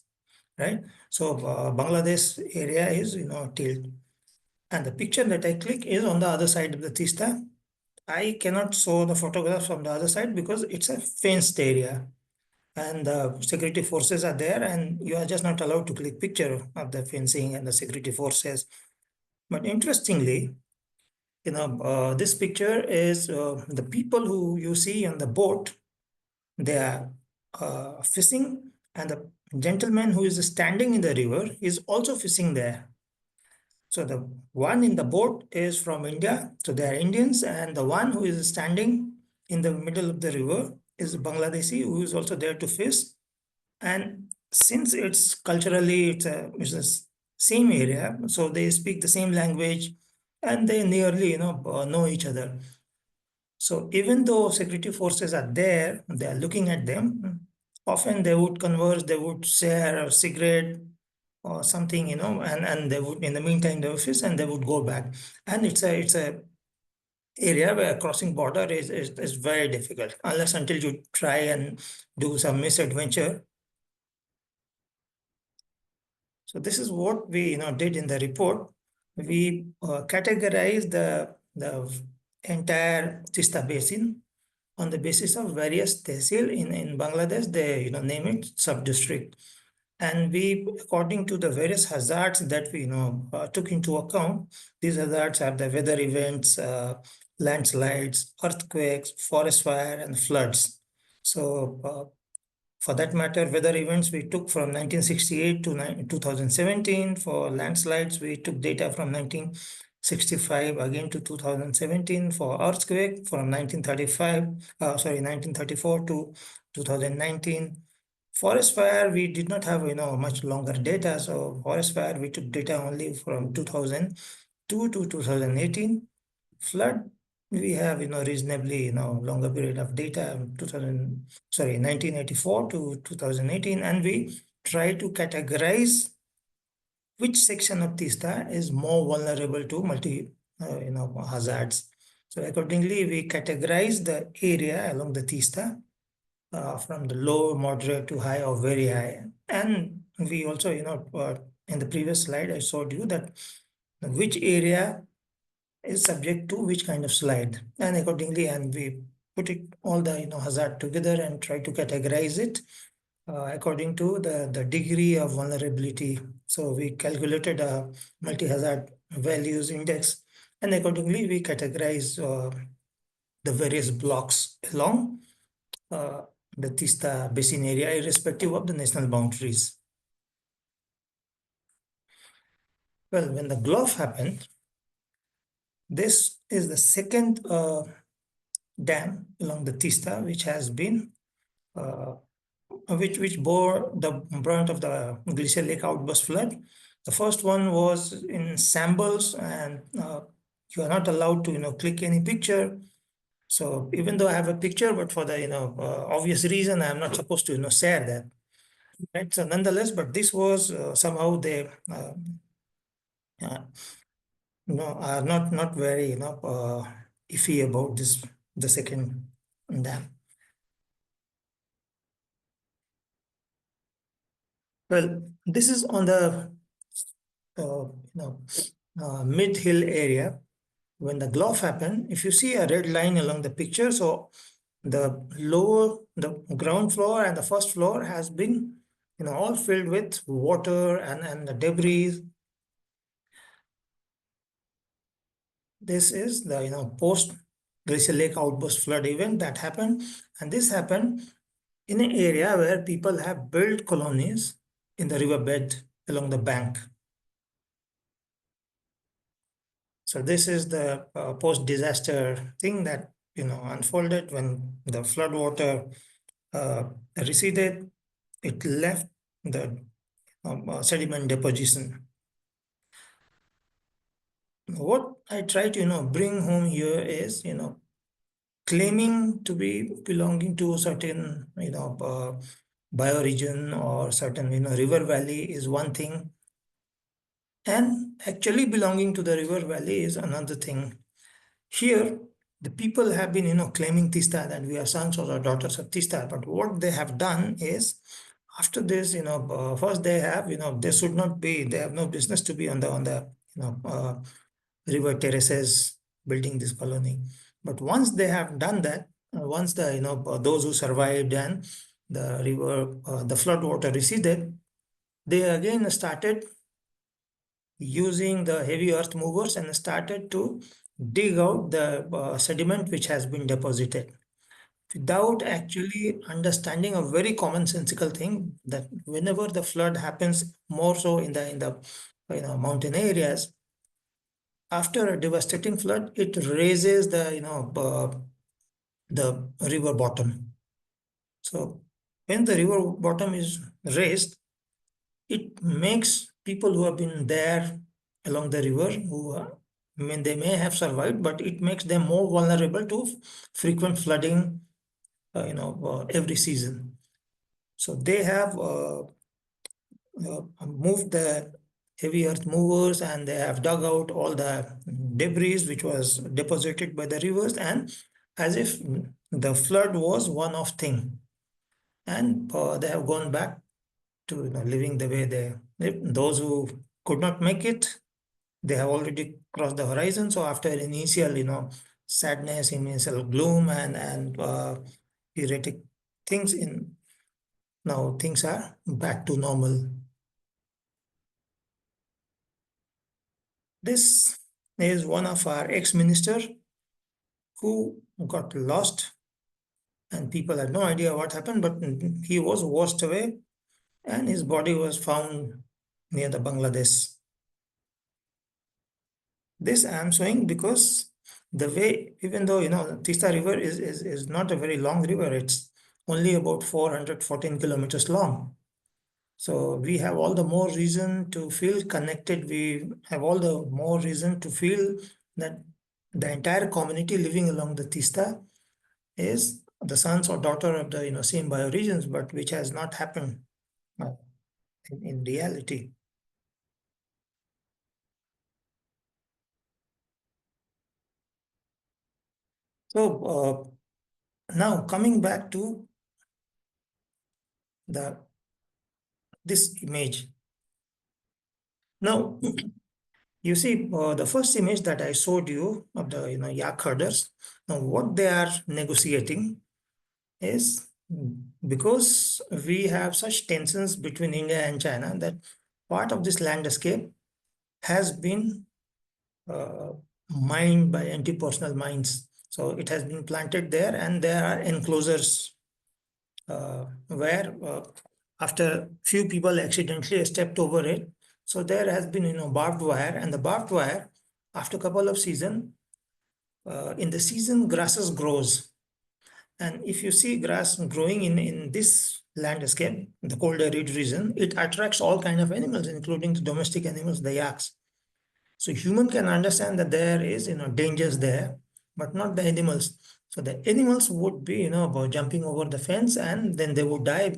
right? So Bangladesh area is tilled. And the picture that I click is on the other side of the Teesta. I cannot show the photograph from the other side because it's a fenced area. And the security forces are there, and you are just not allowed to click picture of the fencing and the security forces. But interestingly, this picture is the people who you see on the boat. They are fishing, and the gentleman who is standing in the river is also fishing there. So the one in the boat is from India, so they are Indians, and the one who is standing in the middle of the river is Bangladeshi, who is also there to fish. And since it's culturally, it's the same area, so they speak the same language, and they nearly know each other. So even though security forces are there, they are looking at them. Often they would converse, they would share a cigarette or something, and they would, in the meantime, they would fish and they would go back. And it's a area where crossing border is very difficult unless until you try and do some misadventure. So this is what we did in the report. We categorized the entire Teesta Basin on the basis of various tehsil in Bangladesh. They name it sub-district, and we, according to the various hazards that we took into account, these hazards are the weather events, landslides, earthquakes, forest fire, and floods. So for that matter, weather events we took from 1968 to 2017. For landslides, we took data from 1965 again to 2017. For earthquake, from 1934 to 2019. Forest fire, we did not have much longer data. So forest fire, we took data only from 2002 to 2018. Flood, we have reasonably longer period of data, 1984 to 2018, and we try to categorize which section of Teesta is more vulnerable to multi hazards. So accordingly, we categorize the area along the Teesta from the low, moderate to high, or very high, and we also in the previous slide, I showed you that which area is subject to which kind of slide, and accordingly, and we put it all the hazard together and try to categorize it according to the degree of vulnerability. So we calculated a multi-hazard values index, and accordingly we categorize the various blocks along the Teesta Basin area, irrespective of the national boundaries. Well, when the glove happened, this is the second dam along the Teesta, which has been which bore the brunt of the glacial lake outburst flood. The first one was in Sambles, and you are not allowed to click any picture. So even though I have a picture, but for the obvious reason, I'm not supposed to share that. Right. So nonetheless, but this was somehow they are not very iffy about this, the second dam. Well, this is on the mid-hill area. When the glove happened, if you see a red line along the picture, so the ground floor and the first floor has been all filled with water and the debris. This is the post glacial lake outburst flood event that happened, and this happened in an area where people have built colonies in the riverbed along the bank. So this is the post-disaster thing that unfolded when the flood water receded. It left the sediment deposition. What I try to bring home here is claiming to be belonging to a certain bioregion or certain river valley is one thing, and actually belonging to the river valley is another thing. Here, the people have been claiming Teesta, that we are sons or daughters of Teesta, but what they have done is, after this, first they have, they should not be, they have no business to be on the river terraces building this colony. But once they have done that, once the those who survived and the river, the flood water receded, they again started using the heavy earth movers and started to dig out the sediment which has been deposited, without actually understanding a very commonsensical thing, that whenever the flood happens, more so in the mountain areas, after a devastating flood, it raises the river bottom. So when the river bottom is raised, it makes people who have been there along the river, they may have survived, but it makes them more vulnerable to frequent flooding, every season. So they have moved the heavy earth movers, and they have dug out all the debris which was deposited by the rivers, and as if the flood was one-off thing, and they have gone back to living the way they live. Those who could not make it, they have already crossed the horizon. So after initial sadness, initial gloom, and erratic things, now things are back to normal. This is one of our ex-minister who got lost, and people had no idea what happened, but he was washed away, and his body was found near the Bangladesh. This I am showing because the way, even though Teesta River is not a very long river, it's only about 414 kilometers long. So we have all the more reason to feel connected. We have all the more reason to feel that the entire community living along the Teesta is the sons or daughter of the same bioregions, but which has not happened in reality. So now coming back to this image, Now, you see, the first image that I showed you of the yak herders. Now, what they are negotiating is, because we have such tensions between India and China, that part of this landscape has been mined by anti-personnel mines. So it has been planted there, and there are enclosures where after few people accidentally stepped over it. So there has been barbed wire, and the barbed wire, after a couple of seasons, in the season grasses grows. And if you see grass growing in this landscape, the cold arid region, it attracts all kind of animals, including the domestic animals, the yaks. So human can understand that there is dangers there, but not the animals. So the animals would be about jumping over the fence, and then they would die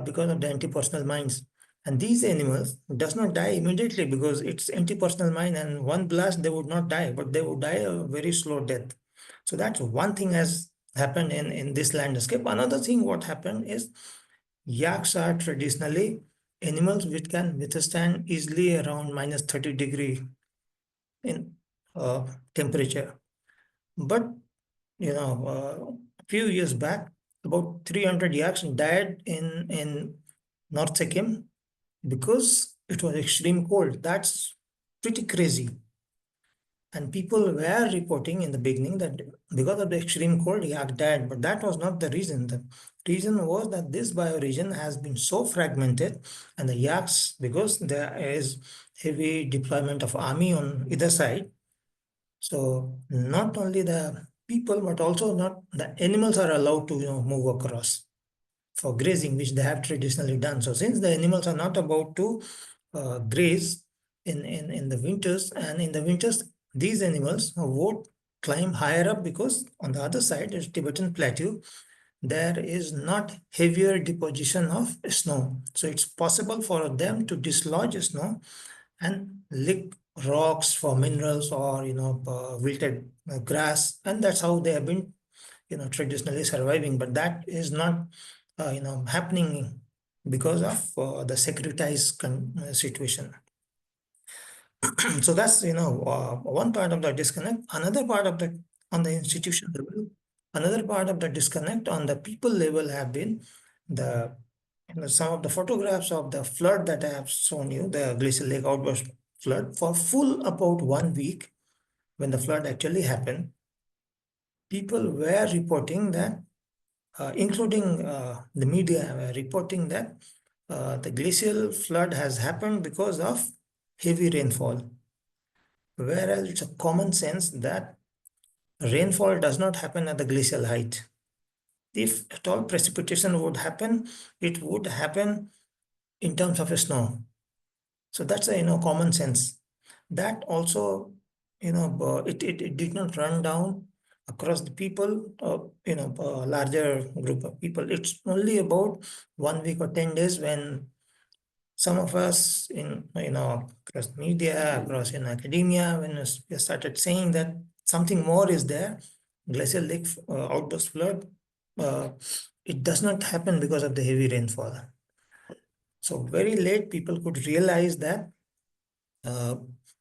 because of the anti-personnel mines. And these animals does not die immediately because it's anti-personnel mine, and one blast they would not die, but they would die a very slow death. So that's one thing has happened in this landscape. Another thing what happened is, yaks are traditionally animals which can withstand easily around -30 degree in temperature. But a few years back, about 300 yaks died in North Sikkim because it was extreme cold. That's pretty crazy. And people were reporting in the beginning that because of the extreme cold, yak died, but that was not the reason. The reason was that this bioregion has been so fragmented, and the yaks, because there is heavy deployment of army on either side, so not only the people, but also not the animals are allowed to move across for grazing, which they have traditionally done. So since the animals are not about to graze in the winters, and in the winters, these animals would climb higher up, because on the other side is Tibetan Plateau. There is not heavier deposition of snow. So it's possible for them to dislodge snow and lick rocks for minerals, or wilted grass, and that's how they have been traditionally surviving. But that is not happening because of the securitized situation. So that's one part of the disconnect. Another part of the on the institution level, another part of the disconnect on the people level have been the some of the photographs of the flood that I have shown you, the glacial lake outburst flood. For full about 1 week, when the flood actually happened, people were reporting that, including the media, were reporting that the glacial flood has happened because of heavy rainfall. Whereas it's a common sense that rainfall does not happen at the glacial height. If at all precipitation would happen, it would happen in terms of snow. So that's a common sense. That also it did not run down across the people, larger group of people. It's only about 1 week or 10 days when some of us in across media, across academia, when we started saying that something more is there, glacial lake outburst flood, it does not happen because of the heavy rainfall. So very late people could realize that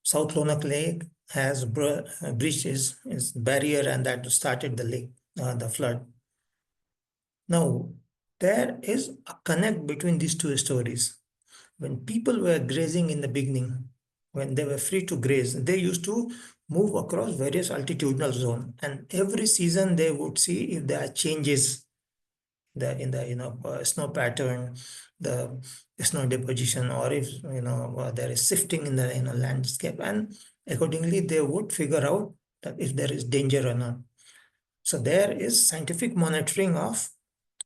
South Lonak Lake has breached its barrier, and that started the lake, the flood. Now, there is a connect between these two stories. When people were grazing in the beginning, when they were free to graze, they used to move across various altitudinal zones, and every season they would see if there are changes in the snow pattern, the snow deposition, or if there is shifting in the landscape, and accordingly they would figure out that if there is danger or not. So there is scientific monitoring of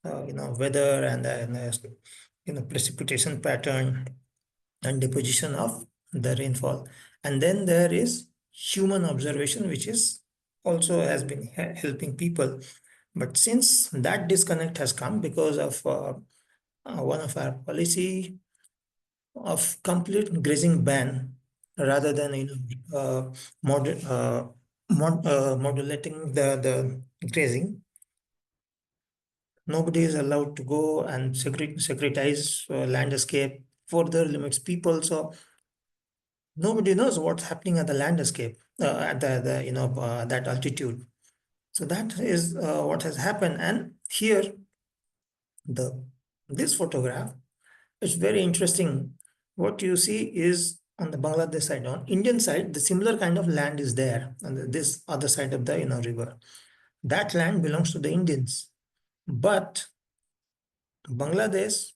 weather and the precipitation pattern and deposition of the rainfall, and then there is human observation, which is also has been helping people. But since that disconnect has come because of one of our policy of complete grazing ban, rather than modulating the grazing, nobody is allowed to go and securitize landscape, further limits people. So nobody knows what's happening at the landscape at that altitude. So that is what has happened. And here, this photograph is very interesting. What you see is on the Bangladesh side. On Indian side, the similar kind of land is there on this other side of the river. That land belongs to the Indians, but Bangladesh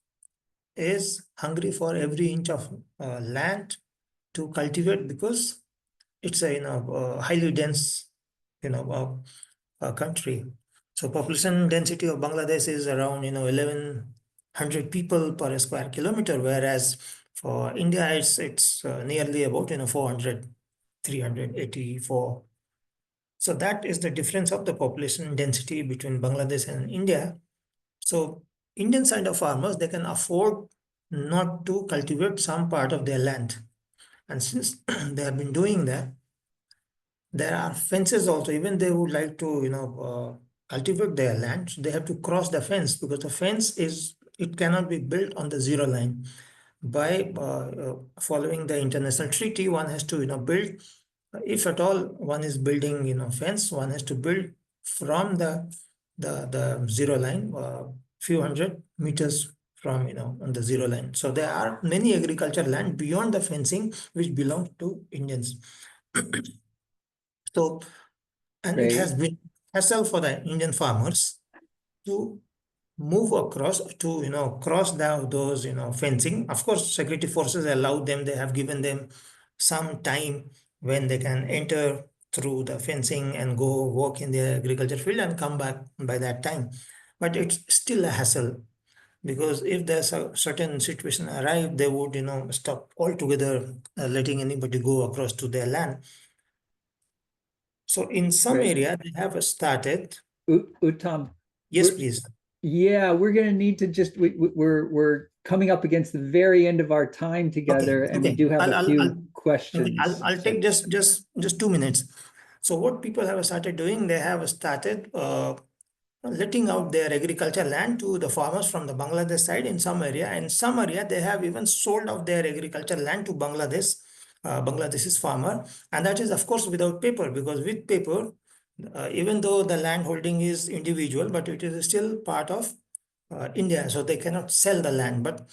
is hungry for every inch of land to cultivate because it's a highly dense country. So population density of Bangladesh is around 1100 people per square kilometer, whereas for India it's nearly about 400, 384. So that is the difference of the population density between Bangladesh and India. So Indian side of farmers, they can afford not to cultivate some part of their land. And since they have been doing that, there are fences also. Even they would like to, cultivate their land, so they have to cross the fence because the fence it cannot be built on the zero line. By following the international treaty, one has to, build. If at all one is building, fence, one has to build from the zero line, few hundred meters from, on the zero line. So there are many agricultural land beyond the fencing which belong to Indians. So, and it has been hassle for the Indian farmers to move across to cross those fencing. Of course, security forces allow them. They have given them some time when they can enter through the fencing and go work in the agriculture field and come back by that time. But it's still a hassle because if there's a certain situation arrive, they would stop altogether letting anybody go across to their land. So in some area they have started. Uttam. Yes, please. Yeah, we're going to need to just we're coming up against the very end of our time together, and we do have a few questions. I'll take just 2 minutes. So what people have started doing, they have started letting out their agriculture land to the farmers from the Bangladesh side in some area. And some area they have even sold off their agriculture land to Bangladesh's farmer, and that is of course without paper, because with paper, even though the land holding is individual, but it is still part of India, so they cannot sell the land. But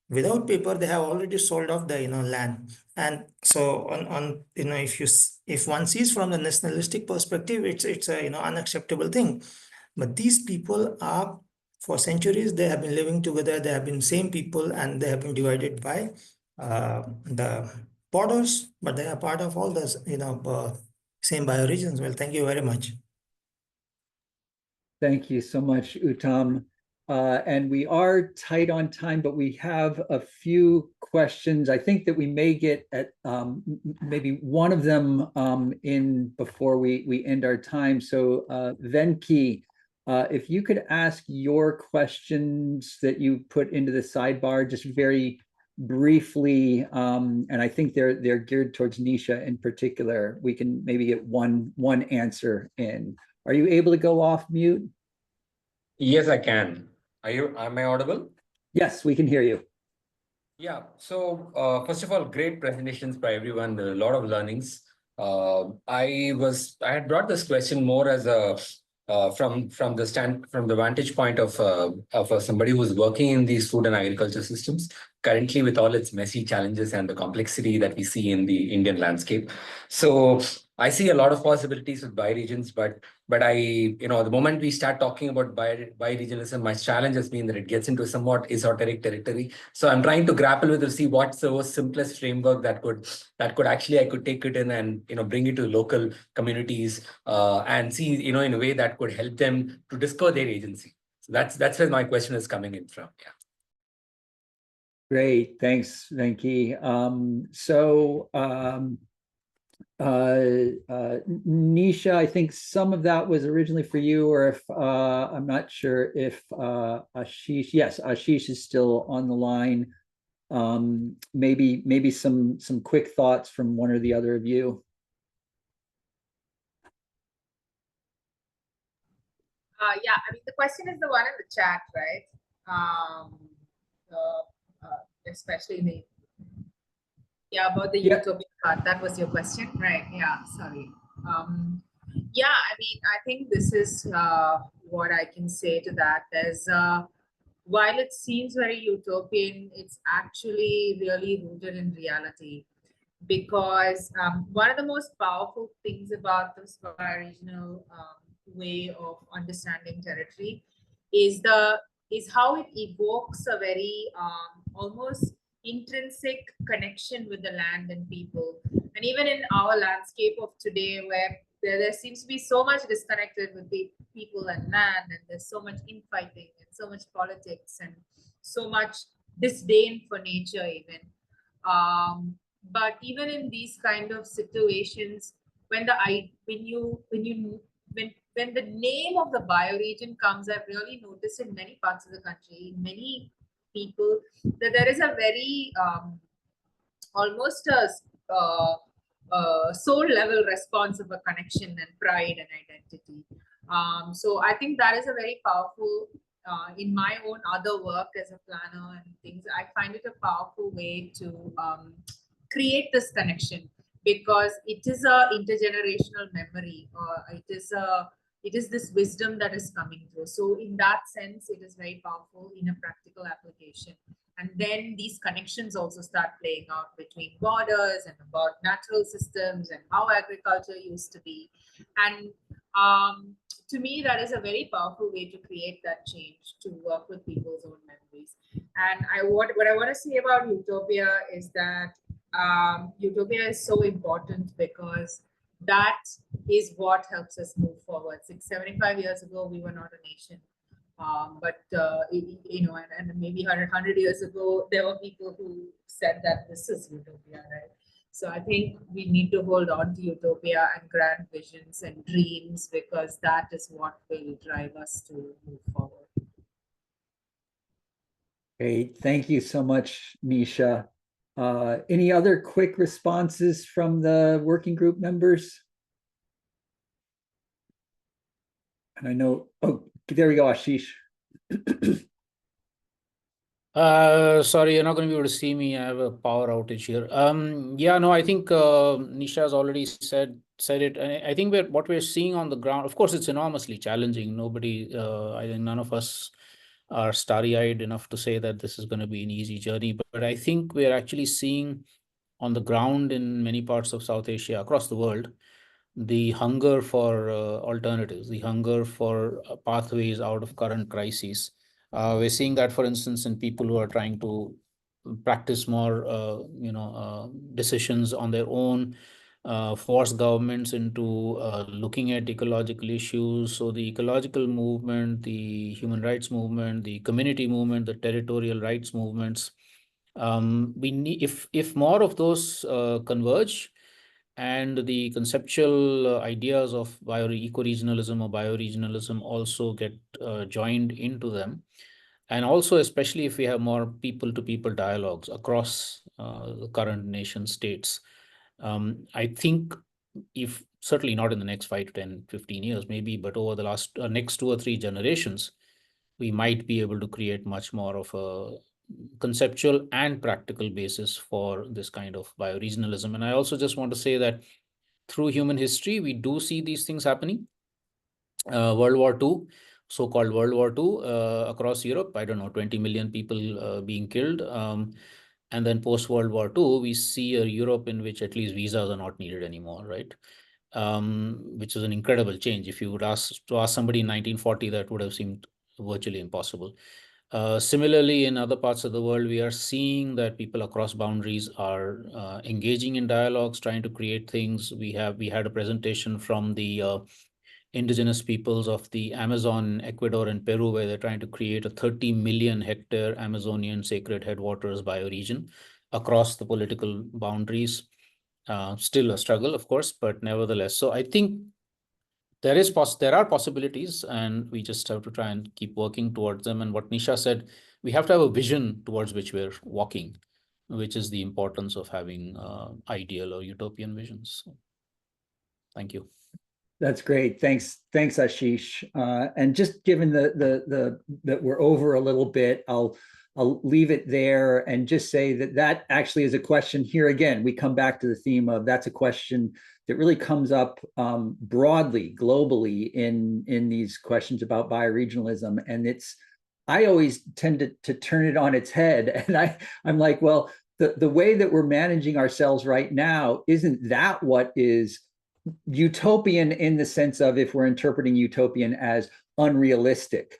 without paper, they have already sold off the land. And so on if one sees from the nationalistic perspective, it's a unacceptable thing. But these people are, for centuries, they have been living together. They have been same people, and they have been divided by the borders, but they are part of all the same bioregions. Well, thank you very much. Thank you so much, Uttam. And we are tight on time, but we have a few questions. I think that we may get at maybe one of them in before we end our time. So Venki, if you could ask your questions that you put into the sidebar just very briefly, and I think they're geared towards Nisha in particular. We can maybe get one answer in. Are you able to go off mute? Yes, I can. Am I audible? Yes, we can hear you. Yeah. So first of all, great presentations by everyone. There are a lot of learnings. I had brought this question more as a from the vantage point of somebody who's working in these food and agriculture systems currently, with all its messy challenges and the complexity that we see in the Indian landscape. So I see a lot of possibilities with bioregions, but the moment we start talking about bioregionalism, my challenge has been that it gets into somewhat esoteric territory. So I'm trying to grapple with to see what's the most simplest framework that could actually I could take it in and bring it to local communities and see in a way that could help them to discover their agency. So that's where my question is coming in from. Yeah. Great, thanks, Venki. Nisha, I think some of that was originally for you, or if I'm not sure if Ashish. Yes, Ashish is still on the line. Maybe some quick thoughts from one or the other of you. Yeah, I mean, the question is the one in the chat, right? Especially Yeah, about the Yeah. utopian part. That was your question, right? Yeah, sorry. Yeah, I mean, I think this is what I can say to that. There's while it seems very utopian, it's actually really rooted in reality. Because one of the most powerful things about this bioregional way of understanding territory is how it evokes a very almost intrinsic connection with the land and people. And even in our landscape of today, where there seems to be so much disconnected with the people and land, and there's so much infighting and so much politics and so much disdain for nature, even. But even in these kind of situations, when when the name of the bioregion comes, I've really noticed in many parts of the country, many people, that there is a very almost a soul level response of a connection and pride and identity. So I think that is a very powerful, in my own other work as a planner and things, I find it a powerful way to create this connection, because it is a intergenerational memory, or it is this wisdom that is coming through. So in that sense, it is very powerful in a practical application. And then these connections also start playing out between borders and about natural systems and how agriculture used to be. And to me, that is a very powerful way to create that change, to work with people's own memories. And what I want to say about utopia is that utopia is so important, because that is what helps us move forward. 75 years ago, we were not a nation. And maybe 100 years ago, there were people who said that this is utopia, right? So I think we need to hold on to utopia and grand visions and dreams, because that is what will drive us to move forward. Great. Thank you so much, Nisha. Any other quick responses from the working group members? And I know, oh, there we go, Ashish. Sorry, you're not going to be able to see me. I have a power outage here. Yeah, no, I think Nisha has already said it. And I think what we're seeing on the ground, of course, it's enormously challenging. I think none of us are starry-eyed enough to say that this is going to be an easy journey. But I think we're actually seeing on the ground in many parts of South Asia, across the world, the hunger for alternatives, the hunger for pathways out of current crises. We're seeing that, for instance, in people who are trying to practice more, decisions on their own, force governments into looking at ecological issues. So the ecological movement, the human rights movement, the community movement, the territorial rights movements. We need, if more of those converge, and the conceptual ideas of ecoregionalism or bioregionalism also get joined into them. And also, especially if we have more people-to-people dialogues across the current nation states. I think if certainly not in the next 5 to 10, 15 years, maybe, but over the next 2 or 3 generations, we might be able to create much more of a conceptual and practical basis for this kind of bioregionalism. And I also just want to say that through human history, we do see these things happening. World War II, so-called World War II, across Europe, I don't know, 20 million people being killed. And then post-World War II, we see a Europe in which at least visas are not needed anymore, right? Which is an incredible change. If you would ask somebody in 1940, that would have seemed virtually impossible. Similarly, in other parts of the world, we are seeing that people across boundaries are engaging in dialogues, trying to create things. We had a presentation from the indigenous peoples of the Amazon, Ecuador, and Peru, where they're trying to create a 30 million hectare Amazonian sacred headwaters bioregion across the political boundaries. Still a struggle, of course, but nevertheless. So I think there are possibilities, and we just have to try and keep working towards them. And what Nisha said, we have to have a vision towards which we're walking, which is the importance of having ideal or utopian visions. So, thank you. That's great. Thanks, Ashish. And just given that we're over a little bit, I'll I'll leave it there and just say that that actually is a question here. Again, we come back to the theme of that's a question that really comes up broadly, globally in these questions about bioregionalism. And I always tend to turn it on its head. And I'm like, well, the way that we're managing ourselves right now, isn't that what is utopian in the sense of, if we're interpreting utopian as unrealistic,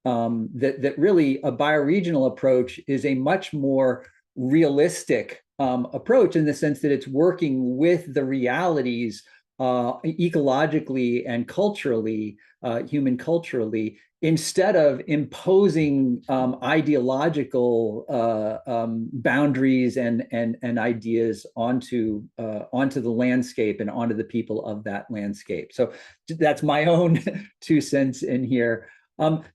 that really a bioregional approach is a much more realistic approach, in the sense that it's working with the realities ecologically and culturally, human culturally, instead of imposing ideological boundaries and ideas onto the landscape and onto the people of that landscape. So that's my own 2 cents in here.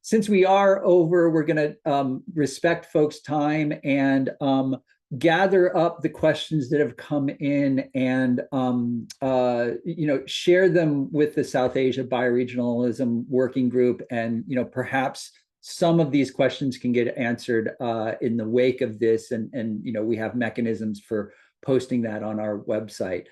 Since we are over, we're going to respect folks' time and gather up the questions that have come in and share them with the South Asia Bioregionalism Working Group, and perhaps some of these questions can get answered in the wake of this, and we have mechanisms for posting that on our website.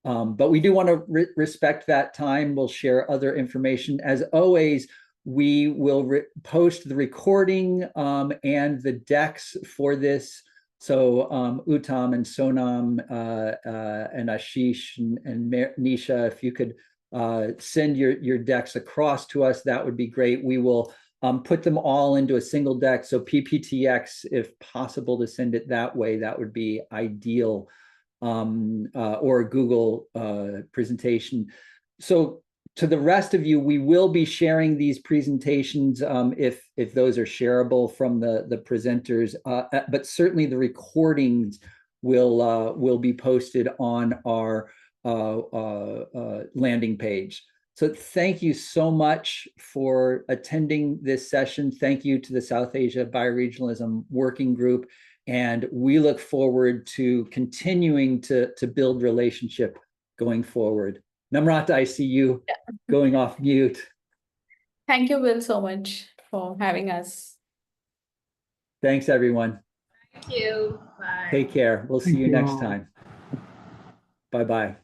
But we do want to respect that time. We'll share other information. As always, we will post the recording and the decks for this. So Uttam and Sonam and Ashish and Nisha, if you could send your decks across to us, that would be great. We will put them all into a single deck. So PPTX, if possible, to send it that way, that would be ideal, or a Google presentation. So to the rest of you, we will be sharing these presentations if those are shareable from the presenters, but certainly the recordings will be posted on our landing page. So thank you so much for attending this session. Thank you to the South Asia Bioregionalism Working Group, and we look forward to continuing to build relationship going forward. Namrata, I see you going off mute. Thank you, Will, so much for having us. Thanks, everyone. Thank you. Bye. Take care. We'll see Thank you you next all. time. Bye-bye.